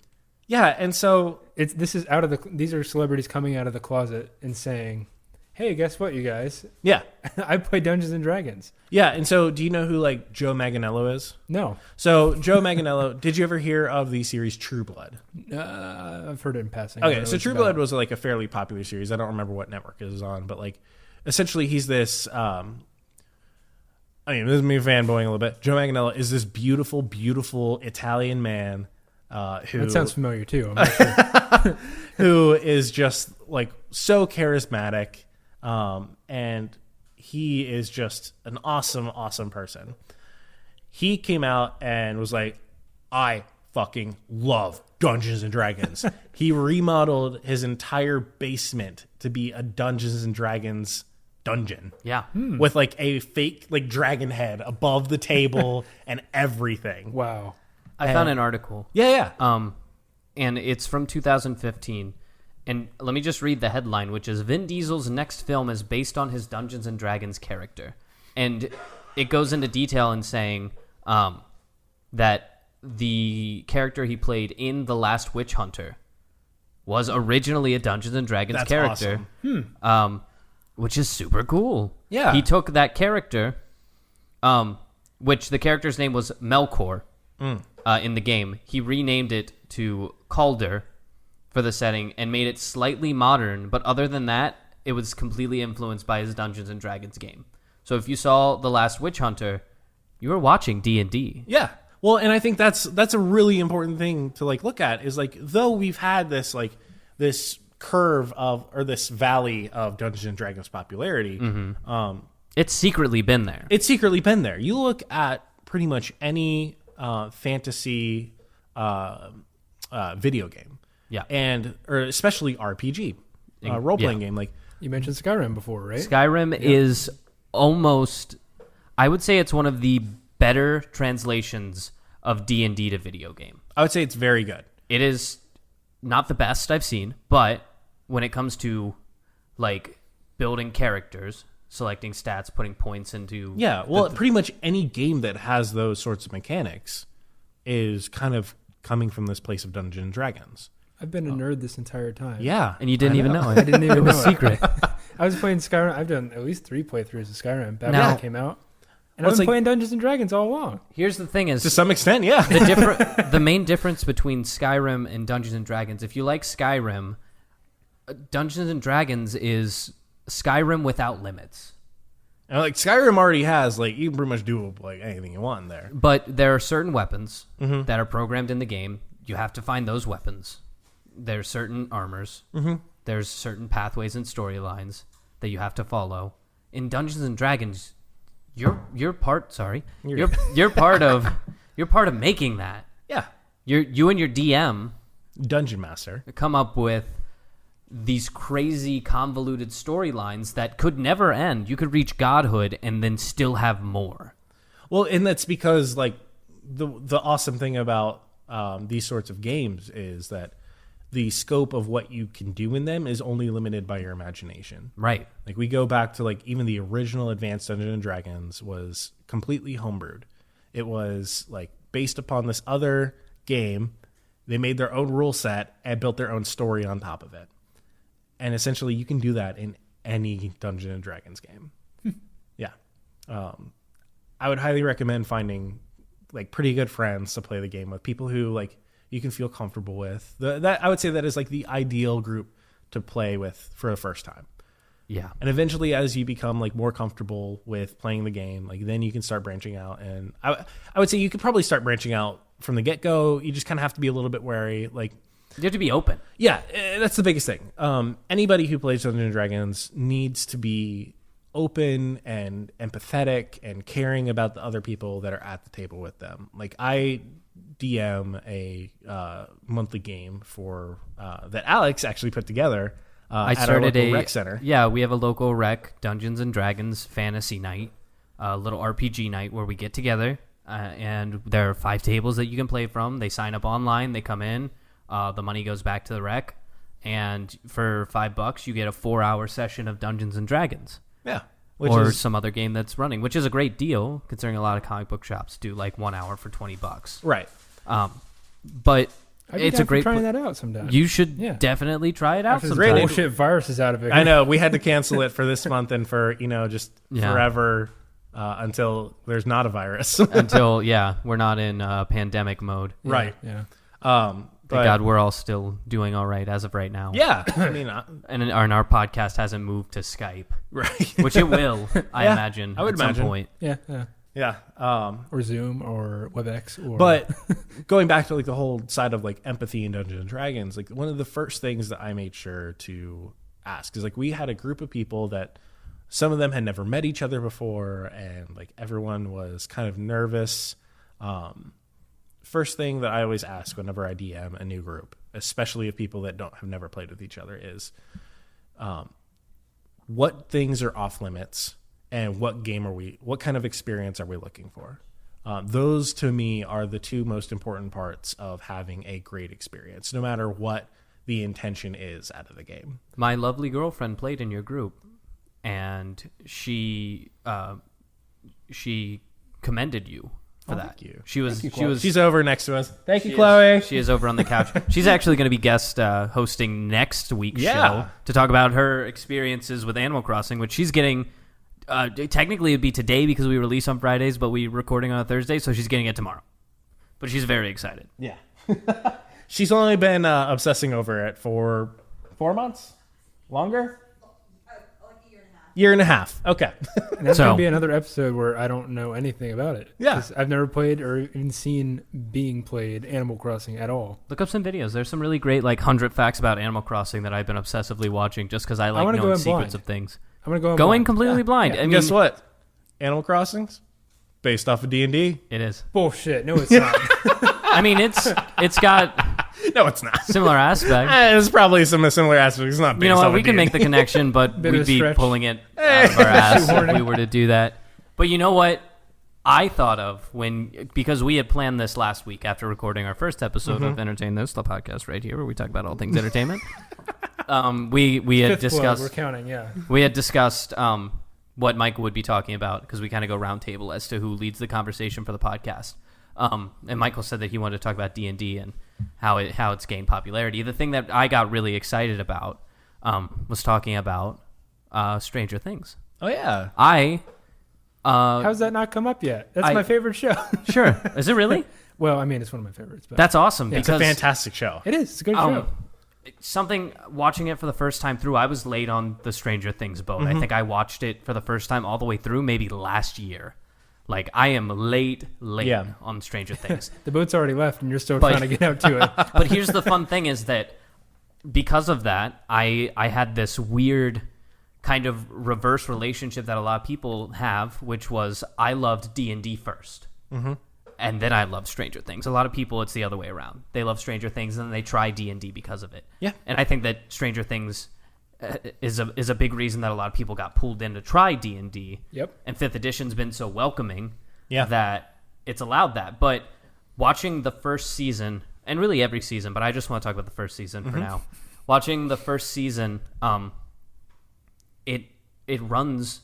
Yeah, and so These are celebrities coming out of the closet and saying, "Hey, guess what, you guys? yeah, I play Dungeons and Dragons." yeah, and so do you know who like Joe Manganiello is? No, So Joe Manganiello, did you ever hear of the series True Blood? I've heard it in passing. I don't Okay, know so what it's True about. Blood was like a fairly popular series. I don't remember what network it was on, but like essentially he's this this is me fanboying a little bit. Joe Manganiello is this beautiful, beautiful Italian man who That sounds familiar too. I'm not sure. who is just like so charismatic, and he is just an awesome, awesome person. He came out and was like, I fucking love Dungeons and Dragons. He remodeled his entire basement to be a Dungeons and Dragons dungeon. Yeah. With like a fake like dragon head above the table and everything. Wow. I found an article. Yeah. And it's from 2015. And let me just read the headline, which is Vin Diesel's next film is based on his Dungeons and Dragons character. And it goes into detail in saying that the character he played in The Last Witch Hunter was originally a Dungeons and Dragons character. Awesome. Which is super cool. Yeah. He took that character, which the character's name was Melkor in the game. He renamed it to Calder for the setting and made it slightly modern, but other than that, it was completely influenced by his Dungeons and Dragons game. So if you saw The Last Witch Hunter, you were watching D&D. Yeah. Well, and I think that's a really important thing to like look at is like though we've had this like this curve of or this valley of Dungeons and Dragons popularity, It's secretly been there. it's secretly been there. You look at pretty much any fantasy video game, Yeah. or especially RPG role playing game like. You mentioned Skyrim before, right? Skyrim is almost, I would say it's one of the better translations of D&D to video game. I would say it's very good. It is not the best I've seen, but when it comes to like building characters, selecting stats, putting points into... Yeah, well, pretty much any game that has those sorts of mechanics is kind of coming from this place of Dungeons and Dragons. I've been a nerd this entire time. Yeah. And you didn't even know it. I didn't even It was know secret. I was playing Skyrim. I've done at least 3 playthroughs of Skyrim back Now- when it came out. And Well, I've it's been like- playing Dungeons and Dragons all along. Here's the thing is... To some extent, yeah. The main difference between Skyrim and Dungeons and Dragons, if you like Skyrim, Dungeons and Dragons is Skyrim without limits. And like Skyrim already has like you can pretty much do like anything you want in there. But there are certain weapons that are programmed in the game. You have to find those weapons. There's certain armors. There's certain pathways and storylines that you have to follow. In Dungeons and Dragons, you're part of making that. Yeah. You and your DM Dungeon Master. come up with these crazy convoluted storylines that could never end. You could reach godhood and then still have more. Well, and that's because like the awesome thing about these sorts of games is that the scope of what you can do in them is only limited by your imagination. Right. Like we go back to like even the original Advanced Dungeons and Dragons was completely homebrewed. It was like based upon this other game. They made their own rule set and built their own story on top of it. And essentially you can do that in any Dungeons and Dragons game. Yeah. I would highly recommend finding like pretty good friends to play the game with, people who like you can feel comfortable with. That I would say that is like the ideal group to play with for the first time. Yeah. And eventually as you become like more comfortable with playing the game, like then you can start branching out. And I would say you could probably start branching out from the get-go. You just kind of have to be a little bit wary. Like You have to be open. yeah, that's the biggest thing. Anybody who plays Dungeons and Dragons needs to be open and empathetic and caring about the other people that are at the table with them. Like I DM a monthly game for that Alex actually put together I at our started local a rec center. Yeah, we have a local rec Dungeons and Dragons fantasy night, a little RPG night where we get together, and there are 5 tables that you can play from. They sign up online, they come in, the money goes back to the rec, and for $5 you get a 4-hour session of Dungeons and Dragons. Yeah, Or some other game that's running, which is a great deal considering a lot of comic book shops do like 1 hour for $20. right. But I'd be it's down a for great trying that out sometime. You should Yeah. definitely try it out After this sometime. bullshit virus is out of it. I know we had to cancel it for this month and for just Yeah. forever until there's not a virus. Until we're not in pandemic mode. Yeah, Right. Yeah. Thank God we're all still doing all right as of right now. Yeah, I mean, And our podcast hasn't moved to Skype, right. which it will, I Yeah, imagine, I would at imagine. some point. Yeah. Yeah. Yeah. Or Zoom or WebEx. Or But going back to like the whole side of like empathy in Dungeons and Dragons, like one of the first things that I made sure to ask is like we had a group of people that some of them had never met each other before, and like everyone was kind of nervous. First thing that I always ask whenever I DM a new group, especially of people that have never played with each other, is what things are off limits and what kind of experience are we looking for? Those to me are the 2 most important parts of having a great experience, no matter what the intention is out of the game. My lovely girlfriend played in your group, and she commended you for that. Thank you. She's over next to us. Thank you, Chloe. She is over on the couch. She's actually going to be guest hosting next week's show to talk about her experiences with Animal Crossing, which she's getting. Technically, it'd be today because we release on Fridays, but we're recording on a Thursday, so she's getting it tomorrow. But she's very excited. Yeah. She's only been obsessing over it for 4 months? Longer? Like a year and a half. Year and a half. Okay. And that's going to be another episode where I don't know anything about it. Yeah. 'Cause I've never played or even seen being played Animal Crossing at all. Look up some videos. There's some really great 100 facts about Animal Crossing that I've been obsessively watching just because I like knowing secrets of things. I'm going to go in completely blind. And guess what? Animal Crossing's based off of D&D. It is. Bullshit. No, it's not. I mean, it's got No, it's not. similar aspects. There's probably some similar aspects. It's not based You know off what? of We can D&D. make the connection, but Bit of we'd a be stretch. pulling it out of our ass if we were to do that. But you know what I thought of because we had planned this last week after recording our first episode of Entertain This, the podcast right here where we talk about all things entertainment. We had Fifth discussed. We're counting, yeah. We had discussed what Michael would be talking about because we kind of go round table as to who leads the conversation for the podcast. And Michael said that he wanted to talk about D&D and how it's gained popularity. The thing that I got really excited about was talking about Stranger Things. Oh, yeah. How's that not come up yet? That's my favorite show. Sure. Is it really? Well, I mean, it's one of my favorites. But That's awesome. Yeah. It's a because fantastic show. it is. It's a good show. Something watching it for the first time through, I was late on the Stranger Things boat. I think I watched it for the first time all the way through maybe last year. Like, I am late on Stranger Things. The boat's already left, and you're still trying to get out to it. But here's the fun thing is that because of that, I had this weird kind of reverse relationship that a lot of people have, which was I loved D&D first. Mm-hmm. And then I loved Stranger Things. A lot of people, it's the other way around. They love Stranger Things, and then they try D&D because of it. Yeah. And I think that Stranger Things is a big reason that a lot of people got pulled in to try D&D. Yep. And 5th edition's been so welcoming Yeah. that it's allowed that. But watching the first season, and really every season, but I just want to talk about the first season for now. Watching the first season, it runs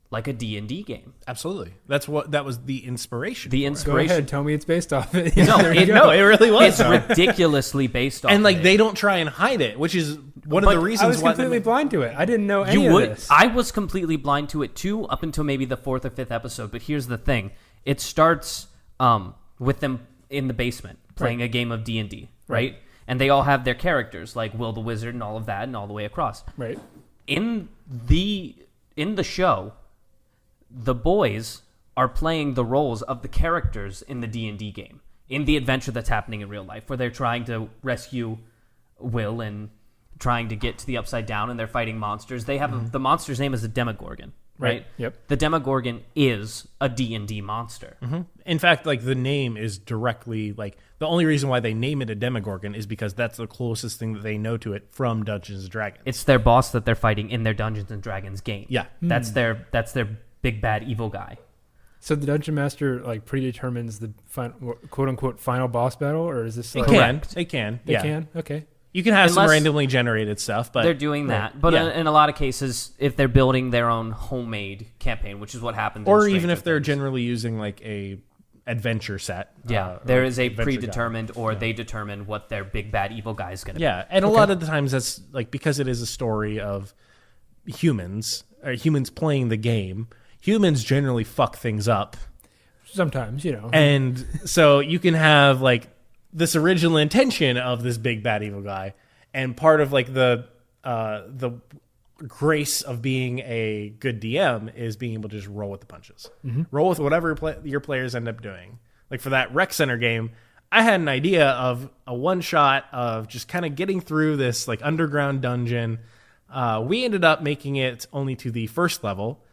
like a D&D game. Absolutely. That was the inspiration. The Go inspiration. ahead. Tell me it's based off it. No, There you go. No, it really was. It's ridiculously based off And like of it. they don't try and hide it, which is one of But the I reasons was why completely blind to it. I didn't know any You of would. this. I was completely blind to it too, up until maybe the 4th or 5th episode. But here's the thing: it starts with them in the basement playing a game of D&D, right? And they all have their characters, like Will the Wizard and all of that, and all the way across. Right. In the show, the boys are playing the roles of the characters in the D&D game, in the adventure that's happening in real life, where they're trying to rescue Will and trying to get to the Upside Down, and they're fighting monsters. They have the monster's name is a Demogorgon, right? Yep. The Demogorgon is a D&D monster. In fact, like the name is directly like the only reason why they name it a Demogorgon is because that's the closest thing that they know to it from Dungeons and Dragons. It's their boss that they're fighting in their Dungeons and Dragons game. Yeah. That's their big bad evil guy. So the dungeon master like predetermines the quote unquote final boss battle, or is this like Correct. They can. They Yeah. can? Okay. You can have some Unless- randomly generated stuff, but They're doing that, but Yeah. in a lot of cases, if they're building their own homemade campaign, which is what happens, or in even Stranger if they're Things. generally using like a adventure set. Yeah, there or is a adventure predetermined, or they determine what their big bad evil guy is going to guide. Yeah, and a lot of the times that's like because it is a story of humans playing the game. Humans generally fuck things up. Sometimes, you know. And so you can have like this original intention of this big bad evil guy, and part of like the grace of being a good DM is being able to just roll with the punches, roll with whatever your players end up doing. Like for that rec center game, I had an idea of a one shot of just kind of getting through this like underground dungeon. We ended up making it only to the first level.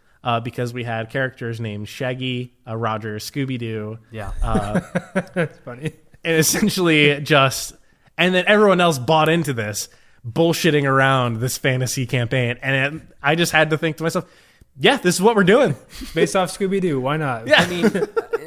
Because we had characters named Shaggy, Roger, Scooby-Doo. Yeah. That's funny. And essentially and then everyone else bought into this, bullshitting around this fantasy campaign. And I just had to think to myself, yeah, this is what we're doing. Based off Scooby Doo, why not? Yeah. I mean,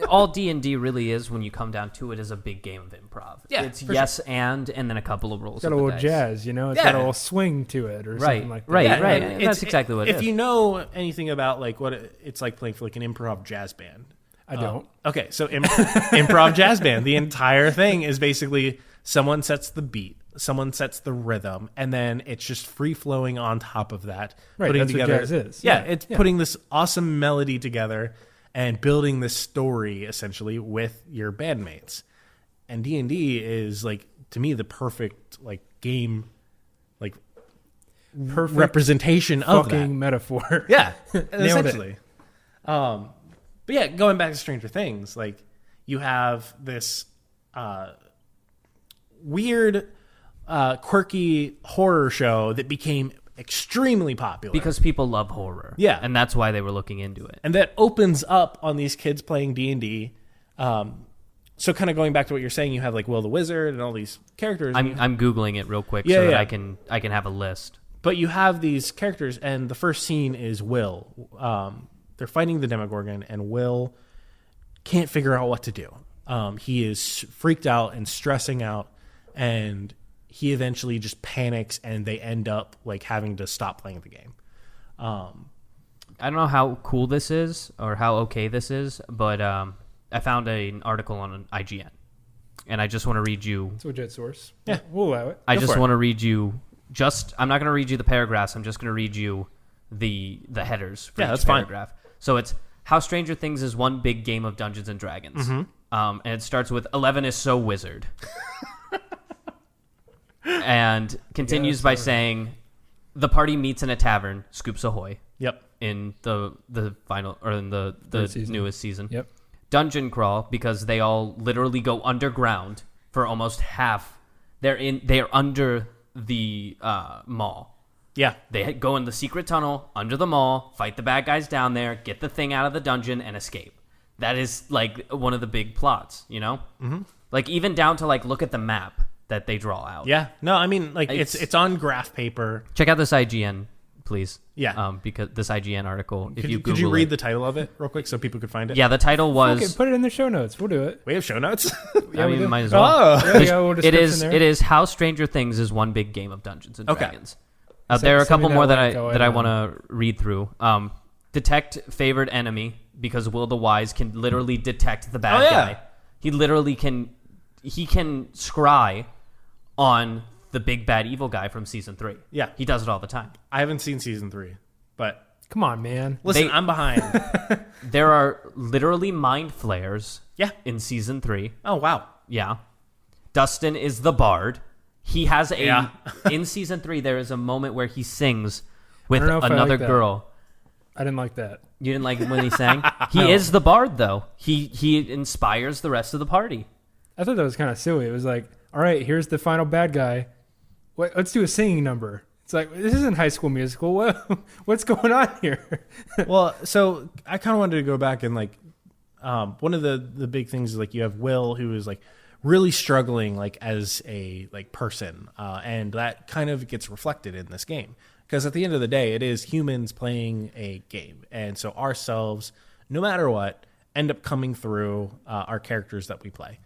all D&D really is, when you come down to it, is a big game of improv. Yeah, it's for yes and then a couple of rolls. It's got a of the little dice. jazz, you know. It's got a little swing to it, or something like that. Right, Yeah, right. and That's exactly what it is. If you know anything about like what it's like playing for like an improv jazz band. I don't. Okay, so improv jazz band, the entire thing is basically someone sets the beat, someone sets the rhythm, and then it's just free flowing on top of that. Right, putting that's together, what jazz is. Yeah, it's putting this awesome melody together and building this story essentially with your bandmates. And D&D is like, to me, the perfect like game, like Perfect representation of that. fucking metaphor. Yeah, Nailed essentially. But yeah, going back to Stranger Things, like you have this weird, quirky horror show that became extremely popular because people love horror. Yeah. And that's why they were looking into it. and that opens up on these kids playing D&D. So kind of going back to what you're saying, you have like Will the Wizard and all these characters. I'm Googling it real quick Yeah, so that yeah. I can have a list. But you have these characters, and the first scene is Will. They're fighting the Demogorgon, and Will can't figure out what to do. He is freaked out and stressing out, and he eventually just panics, and they end up like having to stop playing the game. I don't know how cool this is or how okay this is, but I found an article on IGN, and I just want to read you. It's a legit source. Yeah. We'll allow it. I Go just for it. want to read you. I'm not going to read you the paragraphs. I'm just going to read you the headers for Yeah, each that's fine. paragraph. So it's how Stranger Things is one big game of Dungeons and Dragons. And it starts with 11 is so wizard. And continues by saying the party meets in a tavern, Scoops Ahoy, Yep. in the final or in the Third season. newest season. Yep. Dungeon crawl because they all literally go underground for almost half. They're under the mall. Yeah. They go in the secret tunnel under the mall, fight the bad guys down there, get the thing out of the dungeon, and escape. That is like one of the big plots, you know? Mm-hmm. Like even down to like look at the map that they draw out. Yeah. No, I mean like it's on graph paper. Check out this IGN, please. Yeah. Because this IGN article, if Could you you Google read it- the title of it real quick so people could find it? Yeah, the title was. Okay, put it in the show notes. We'll do it. We have show notes. Yeah, I we mean, do. might as well. Yeah, we got a little It description is. there. It is how Stranger Things is one big game of Dungeons and Okay. Dragons. There are a Send me couple that more that link, I I'll want add to read through. Detect favored enemy because Will the Wise can literally detect the bad Oh, yeah. guy. He literally can. He can scry on the big bad evil guy from season 3. Yeah. He does it all the time. I haven't seen season 3, but Come on, man. listen, They- I'm behind. There are literally mind flayers Yeah. in season 3. Oh, wow. Yeah. Dustin is the bard. He has a Yeah. in season 3 there is a moment where he sings with don't know if I another like that. girl. I didn't like that. You didn't like when he sang? He is the bard though. He inspires the rest of the party. I thought that was kind of silly. It was like, all right, here's the final bad guy. Let's do a singing number. It's like, this isn't High School Musical. What's going on here? Well, so I kind of wanted to go back and like one of the big things is like you have Will who is like really struggling like as a like person, and that kind of gets reflected in this game because at the end of the day, it is humans playing a game, and so ourselves, no matter what, end up coming through our characters that we play.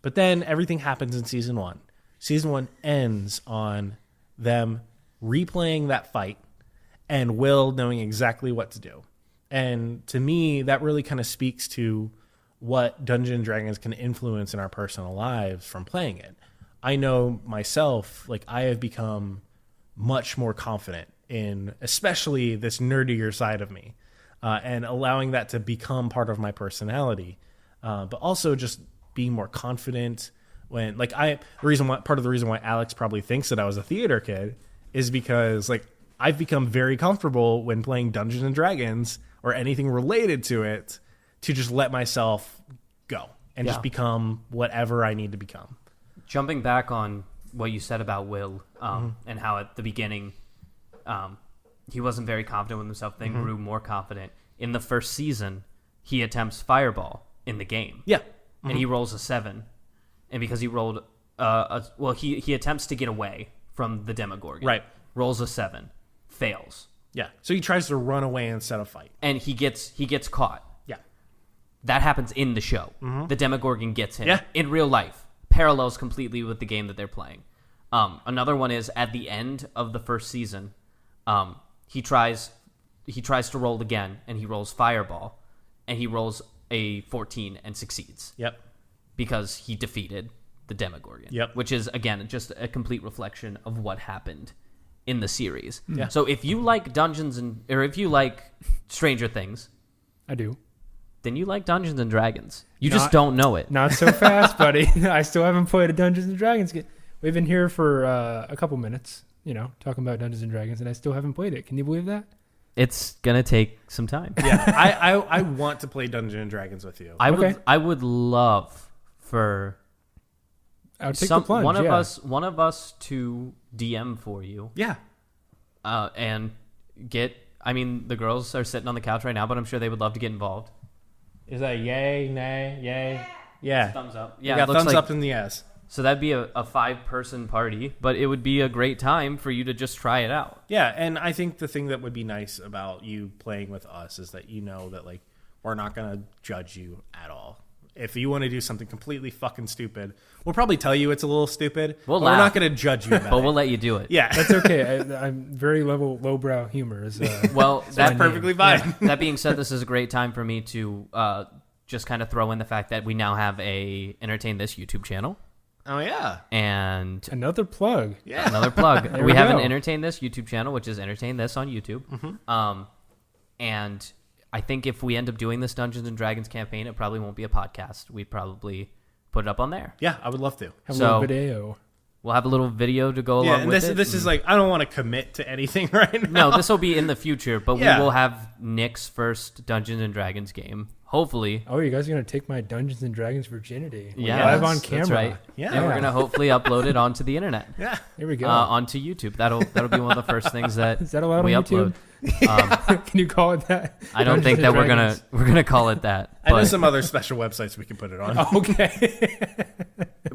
But then everything happens in season 1. Season 1 ends on them replaying that fight and Will knowing exactly what to do. And to me, that really kind of speaks to what Dungeons and Dragons can influence in our personal lives from playing it. I know myself, like I have become much more confident in especially this nerdier side of me, and allowing that to become part of my personality, but also just being more confident when like part of the reason why Alex probably thinks that I was a theater kid is because like I've become very comfortable when playing Dungeons and Dragons or anything related to it to just let myself go and just become whatever I need to become. Jumping back on what you said about Will, and how at the beginning he wasn't very confident with himself, then grew more confident. In the first season, he attempts Fireball in the game. Yeah. And he rolls a 7. And because he rolled he attempts to get away from the Demogorgon. Right. Rolls a 7. Fails. Yeah. So he tries to run away instead of fight. And he gets caught. Yeah. that happens in the show. The Demogorgon gets him Yeah. in real life. Parallels completely with the game that they're playing. Another one is at the end of the first season, he tries to roll again, and he rolls Fireball, and he rolls a 14 and succeeds. Yep. Because he defeated the Demogorgon. Yep. Which is, again, just a complete reflection of what happened in the series. Yeah. So if you like or if you like Stranger Things, I do. then you like Dungeons and Dragons. You Not- just don't know it. Not so fast, buddy. I still haven't played a Dungeons and Dragons game. We've been here for a couple minutes, talking about Dungeons and Dragons, and I still haven't played it. Can you believe that? It's gonna take some time. Yeah, I want to play Dungeons and Dragons with you. I would love for I'll take the plunge. one of us to DM for you. Yeah. And get. I mean, the girls are sitting on the couch right now, but I'm sure they would love to get involved. Is that yay, nay, yay? Yeah. Thumbs up. Yeah, Yeah, it looks thumbs like, up in the yes. So that'd be a 5-person party, but it would be a great time for you to just try it out. Yeah, and I think the thing that would be nice about you playing with us is that you know that like we're not gonna judge you at all. If you want to do something completely fucking stupid, we'll probably tell you it's a little stupid. We'll but we're laugh. not gonna judge you about But it. we'll let you do it. Yeah, That's okay. I'm very lowbrow humor. Is, Well, that's perfectly fine. That being said, this is a great time for me to just kind of throw in the fact that we now have a Entertain This YouTube channel. Oh yeah, And another plug. yeah. another plug. There we we have an go. Entertain This YouTube channel, which is Entertain This on YouTube. And I think if we end up doing this Dungeons and Dragons campaign, it probably won't be a podcast. We'd probably put it up on there. Yeah, I would love to. Have a So- little video. We'll have a little video to go Yeah, along and with this it. this is like I don't want to commit to anything right now. No, this will be in the future, but Yeah. we will have Nick's first Dungeons and Dragons game. Hopefully. Oh, you guys are gonna take my Dungeons and Dragons virginity Yeah, live on that's camera. right. Yeah. And we're gonna hopefully upload it onto the internet, Yeah, Here we go. onto YouTube. That'll be one of the first things that Is that allowed we on upload. YouTube? Can you call it that? I don't think that Dungeons and we're gonna call it that. I know But, some other special websites we can put it on. Okay.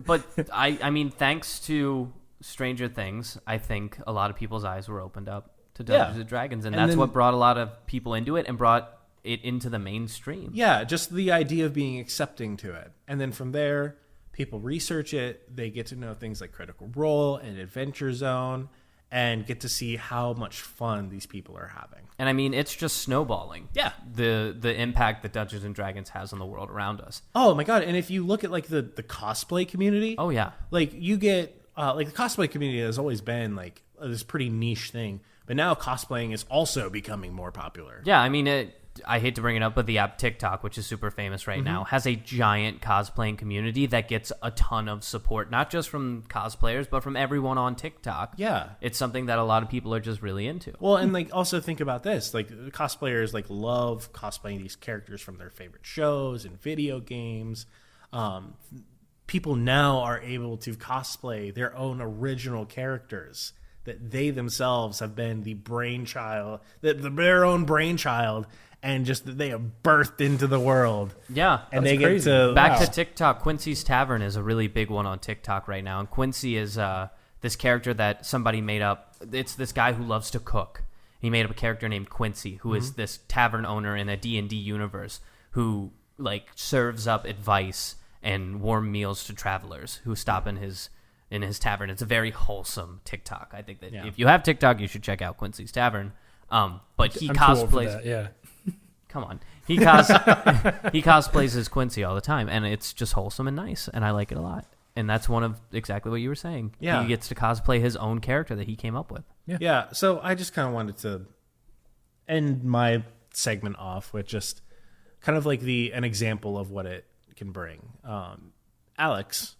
but I mean, thanks to Stranger Things, I think a lot of people's eyes were opened up to Dungeons Yeah. and Dragons, and And that's then- what brought a lot of people into it and brought it into the mainstream. Yeah, just the idea of being accepting to it. And then from there, people research it. They get to know things like Critical Role and Adventure Zone and get to see how much fun these people are having. And I mean, it's just snowballing. Yeah. The impact that Dungeons and Dragons has on the world around us. Oh my God. And if you look at like the cosplay community, Oh yeah. like you get like the cosplay community has always been like this pretty niche thing. But now cosplaying is also becoming more popular. Yeah, I mean, I hate to bring it up, but the app TikTok, which is super famous right now, has a giant cosplaying community that gets a ton of support, not just from cosplayers, but from everyone on TikTok. Yeah. It's something that a lot of people are just really into. Well, and like also think about this: like cosplayers like love cosplaying these characters from their favorite shows and video games. People now are able to cosplay their own original characters that they themselves have been the brainchild, their own brainchild, and just that they have birthed into the world. Yeah. And That's they crazy. get to Back to TikTok, Quincy's Tavern is a really big one on TikTok right now. And Quincy is this character that somebody made up. It's this guy who loves to cook. He made up a character named Quincy, who is this tavern owner in a D&D universe who like serves up advice and warm meals to travelers who stop in his tavern. It's a very wholesome TikTok. I think that Yeah. if you have TikTok, you should check out Quincy's Tavern. But he I'm too old for cosplays. that, yeah. Come on, he cosplays as Quincy all the time, and it's just wholesome and nice, and I like it a lot. And that's one of exactly what you were saying. Yeah. He gets to cosplay his own character that he came up with. Yeah, so I just kind of wanted to end my segment off with just kind of like an example of what it can bring. Alex,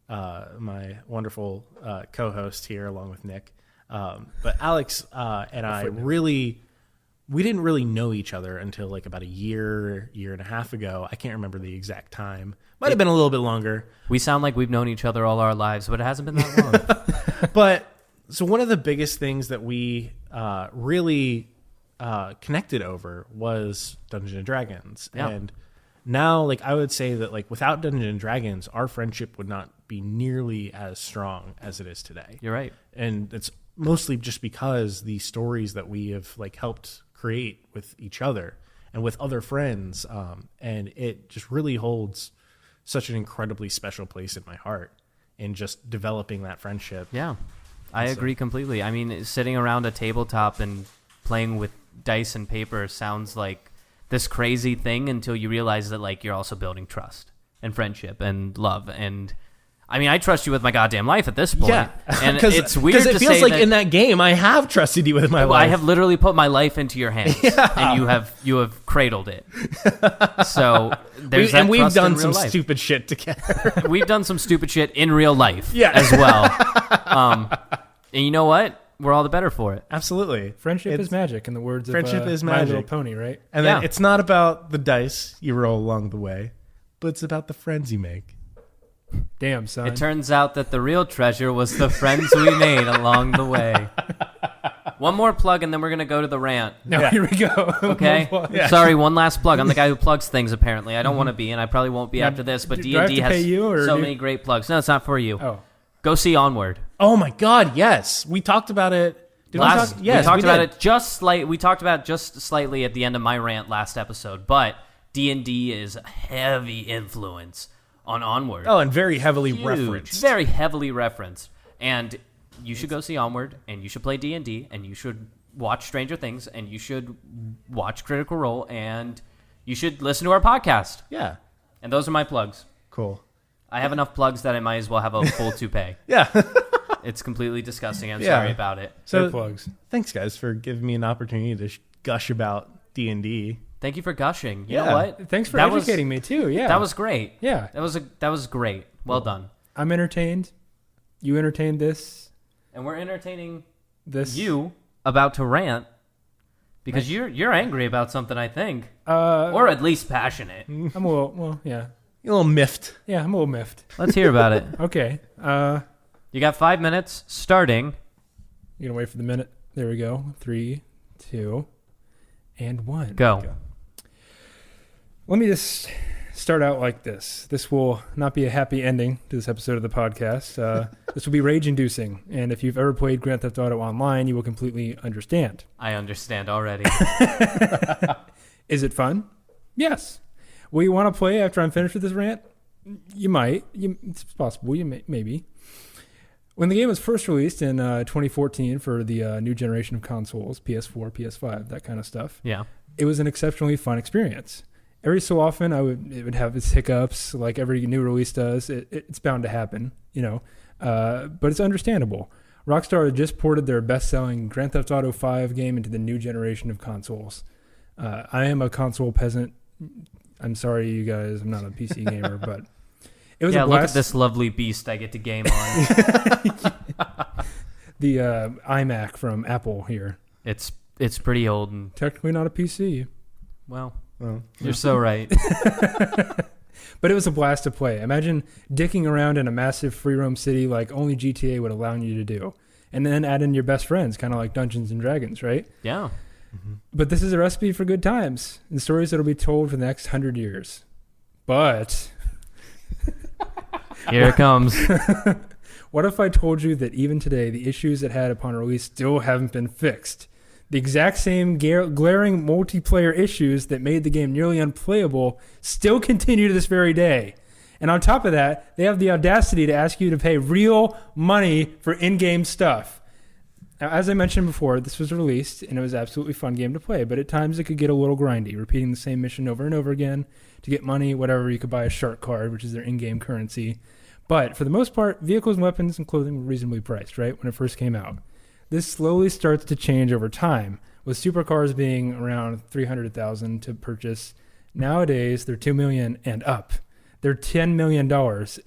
my wonderful co-host here, along with Nick, but Alex and I we didn't really know each other until like about a year and a half ago. I can't remember the exact time. Might have been a little bit longer. We sound like we've known each other all our lives, but it hasn't been that long. But so one of the biggest things that we really connected over was Dungeons and Dragons. Yeah. And now, like, I would say that like without Dungeons and Dragons, our friendship would not be nearly as strong as it is today. You're right. And it's mostly just because the stories that we have like helped create with each other and with other friends. And it just really holds such an incredibly special place in my heart in just developing that friendship. Yeah, I agree completely. I mean, sitting around a tabletop and playing with dice and paper sounds like this crazy thing until you realize that, like, you're also building trust and friendship and love. And I mean, I trust you with my goddamn life at this point. Yeah, and it's weird because it to feels say like that, in that game I have trusted you with my life. I have literally put my life into your hands, and you have cradled it. So there's that we've trust done in real some life. stupid shit together. We've done some stupid shit in real life, Yeah. as well. And you know what? We're all the better for it. Absolutely, Friendship is magic, in the words friendship of is My Little magic. Pony, right? And Yeah. then it's not about the dice you roll along the way, but it's about the friends you make. Damn, son. It turns out that the real treasure was the friends we made along the way. One more plug, and then we're going to go to the rant. No, Yeah. here we go. Okay? Yeah. Sorry, one last plug. I'm the guy who plugs things, apparently. I don't want to be, and I probably won't be Now, after this, but do I have D&D to has pay you, or so do- many great plugs. No, it's not for you. Oh, Go see Onward. Oh my God! Yes, we talked about it. Did we talk? Yes, we talked about did. it we talked about it just slightly at the end of my rant last episode, but D&D is a heavy influence on Onward. Oh, and very heavily Huge, referenced. very heavily referenced. And you should go see Onward, and you should play D&D, and you should watch Stranger Things, and you should watch Critical Role, and you should listen to our podcast. Yeah, And those are my plugs. cool. I have enough plugs that I might as well have a full toupee. Yeah. It's completely disgusting. I'm Yeah. sorry about it. so So plugs. thanks, guys, for giving me an opportunity to gush about D&D. Thank you for gushing. You Yeah. know what? Thanks for That was- educating me too. Yeah, That was great. yeah. That was great. Well done. I'm entertained. You entertained this. And we're entertaining This you about to rant because you're angry about something, I think, Uh, or at least passionate. I'm a little. Well, yeah, You're a little miffed. yeah. I'm a little miffed. Let's hear about it. Okay. You got 5 minutes starting. You gonna wait for the minute? There we go. 3, 2, and 1. Go. Let me just start out like this. This will not be a happy ending to this episode of the podcast. This will be rage-inducing, and if you've ever played Grand Theft Auto Online, you will completely understand. I understand already. Is it fun? Yes. Will you want to play after I'm finished with this rant? You might. It's possible. Maybe. When the game was first released in 2014 for the new generation of consoles, PS4, PS5, that kind of stuff, Yeah. it was an exceptionally fun experience. Every so often, it would have its hiccups, like every new release does. It's bound to happen, but it's understandable. Rockstar had just ported their best-selling Grand Theft Auto 5 game into the new generation of consoles. I am a console peasant. I'm sorry, you guys. I'm not a PC gamer, but it was Yeah, a look blast. at this lovely beast I get to game on. The iMac from Apple here. It's pretty old and, Technically not a PC. well, Well, you're so right. But it was a blast to play. Imagine dicking around in a massive free roam city like only GTA would allow you to do. And then add in your best friends, kind of like Dugeons and Dragons, right? Yeah. But this is a recipe for good times and stories that will be told for the next 100 years. But Here it comes. what if I told you that even today, the issues it had upon release still haven't been fixed? The exact same glaring multiplayer issues that made the game nearly unplayable still continue to this very day. And on top of that, they have the audacity to ask you to pay real money for in-game stuff. Now, as I mentioned before, this was released, and it was an absolutely fun game to play, but at times it could get a little grindy, repeating the same mission over and over again to get money, whatever. You could buy a shark card, which is their in-game currency. But for the most part, vehicles and weapons and clothing were reasonably priced, right, when it first came out. This slowly starts to change over time, with supercars being around $300,000 to purchase. Nowadays, they're $2 million and up. They're $10 million,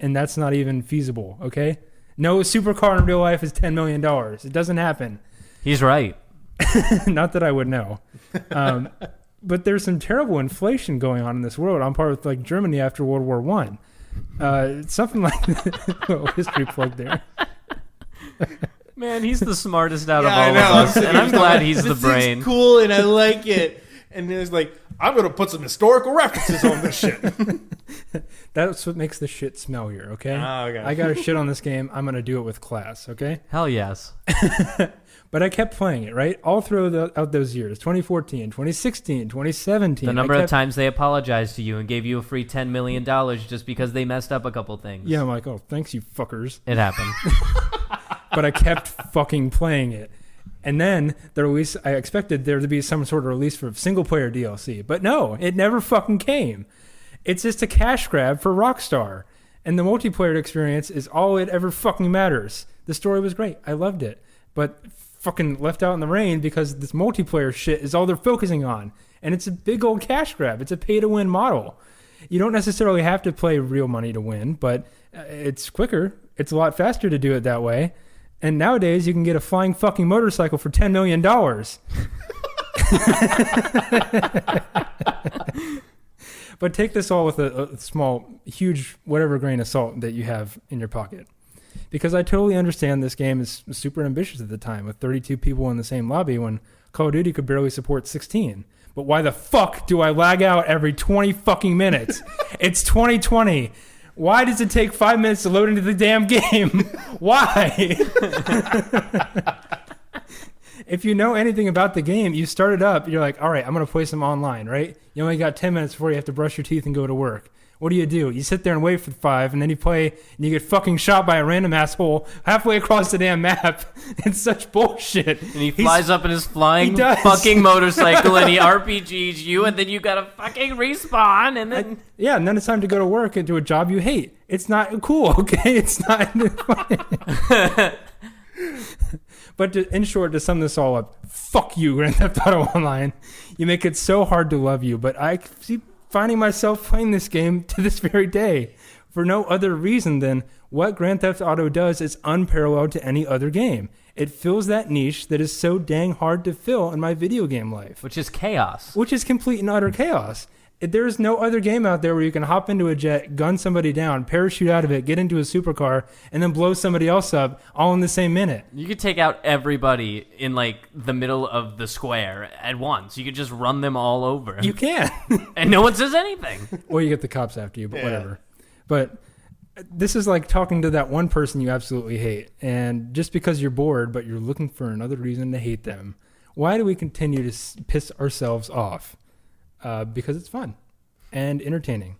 and that's not even feasible, okay? No supercar in real life is $10 million. It doesn't happen. He's right. Not that I would know. But there's some terrible inflation going on in this world on par with like Germany after World War I. Something like that. Little history plug there. Man, he's the smartest out Yeah, I of know. all of us, and I'm glad he's the this brain. Is cool, and I like it. And it was like, I'm going to put some historical references on this shit. That's what makes the shit smell here, okay? Oh, okay. I got to shit on this game. I'm going to do it with class, okay? Hell yes. But I kept playing it, right? All throughout those years, 2014, 2016, 2017. The number of times they apologized to you and gave you a free $10 million just because they messed up a couple things. Yeah, I'm like, oh, thanks, you fuckers. It happened. But I kept fucking playing it. And then the release, I expected there to be some sort of release for single-player DLC. But no, it never fucking came. It's just a cash grab for Rockstar. And the multiplayer experience is all it ever fucking matters. The story was great. I loved it. But fucking left out in the rain because this multiplayer shit is all they're focusing on. And it's a big old cash grab. It's a pay-to-win model. You don't necessarily have to play real money to win, but it's quicker. It's a lot faster to do it that way. And nowadays, you can get a flying fucking motorcycle for $10 million. But take this all with a small, huge, whatever grain of salt that you have in your pocket. Because I totally understand this game is super ambitious at the time with 32 people in the same lobby when Call of Duty could barely support 16. But why the fuck do I lag out every 20 fucking minutes? It's 2020. Why does it take 5 minutes to load into the damn game? Why? If you know anything about the game, you start it up, you're like, all right, I'm going to play some online, right? You only got 10 minutes before you have to brush your teeth and go to work. What do? You sit there and wait for 5, and then you play, and you get fucking shot by a random asshole halfway across the damn map. It's such bullshit. And he flies up in his flying fucking motorcycle, and he RPGs you, and then you gotta fucking respawn, and then... and then it's time to go to work and do a job you hate. It's not cool, okay? It's not... But in short, to sum this all up, fuck you, Grand Theft Auto Online. You make it so hard to love you, but I keep finding myself playing this game to this very day for no other reason than what Grand Theft Auto does is unparalleled to any other game. It fills that niche that is so dang hard to fill in my video game life. Which is chaos. Which is complete and utter chaos. There is no other game out there where you can hop into a jet, gun somebody down, parachute out of it, get into a supercar, and then blow somebody else up all in the same minute. You could take out everybody in, like, the middle of the square at once. You could just run them all over. You can. And no one says anything. Or you get the cops after you, but whatever. But this is like talking to that one person you absolutely hate. And just because you're bored, but you're looking for another reason to hate them, why do we continue to piss ourselves off? Because it's fun and entertaining.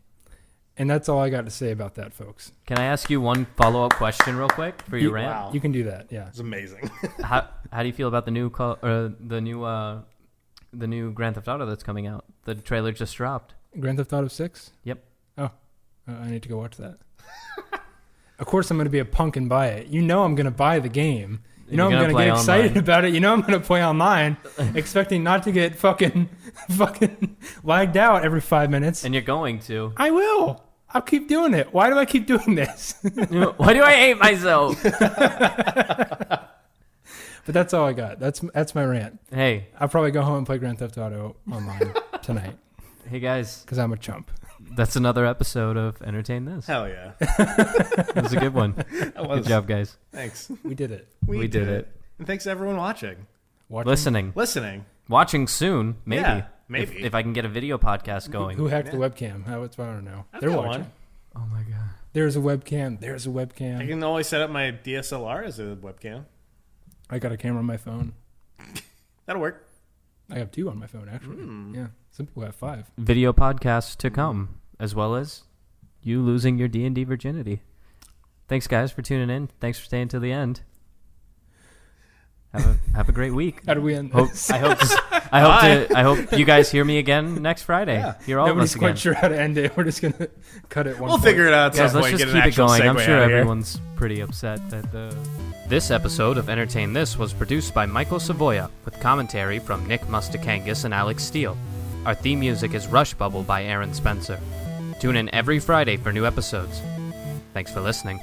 And that's all I got to say about that, folks. Can I ask you one follow-up question real quick for your rant? Wow. You can do that, yeah. It's amazing. How do you feel about the new Grand Theft Auto that's coming out? The trailer just dropped. Grand Theft Auto 6? Yep. Oh, I need to go watch that. Of course I'm going to be a punk and buy it. You know I'm going to buy the game. You know I'm going to get excited about it. You know I'm going to play online, expecting not to get fucking lagged out every 5 minutes. And you're going to. I will. I'll keep doing it. Why do I keep doing this? Why do I hate myself? But that's all I got. That's my rant. Hey. I'll probably go home and play Grand Theft Auto online tonight. Hey, guys. Because I'm a chump. That's another episode of Entertain This. Hell yeah. That was a good one. Good job, guys. Thanks. We did it. We did it. And thanks to everyone watching. Listening. Watching soon, maybe. Yeah, maybe. If I can get a video podcast going. Who hacked the webcam? That's what I don't know. I've They're got watching. one. Oh, my God. There's a webcam. There's a webcam. I can always set up my DSLR as a webcam. I got a camera on my phone. That'll work. I have 2 on my phone, actually. Yeah. Some people have 5. Video podcasts to come, as well as you losing your D&D virginity. Thanks, guys, for tuning in. Thanks for staying till the end. Have a great week. How do we end this? I hope you guys hear me again next Friday. Yeah. Hear all Nobody's of us quite again. sure how to end it. We're just gonna cut it. We'll figure it out. Guys, Some let's point, just get an keep it actual going. I'm segue sure out of here. everyone's pretty upset that This episode of Entertain This was produced by Michael Savoya, with commentary from Nick Mustakangas and Alex Steele. Our theme music is Rush Bubble by Aaron Spencer. Tune in every Friday for new episodes. Thanks for listening.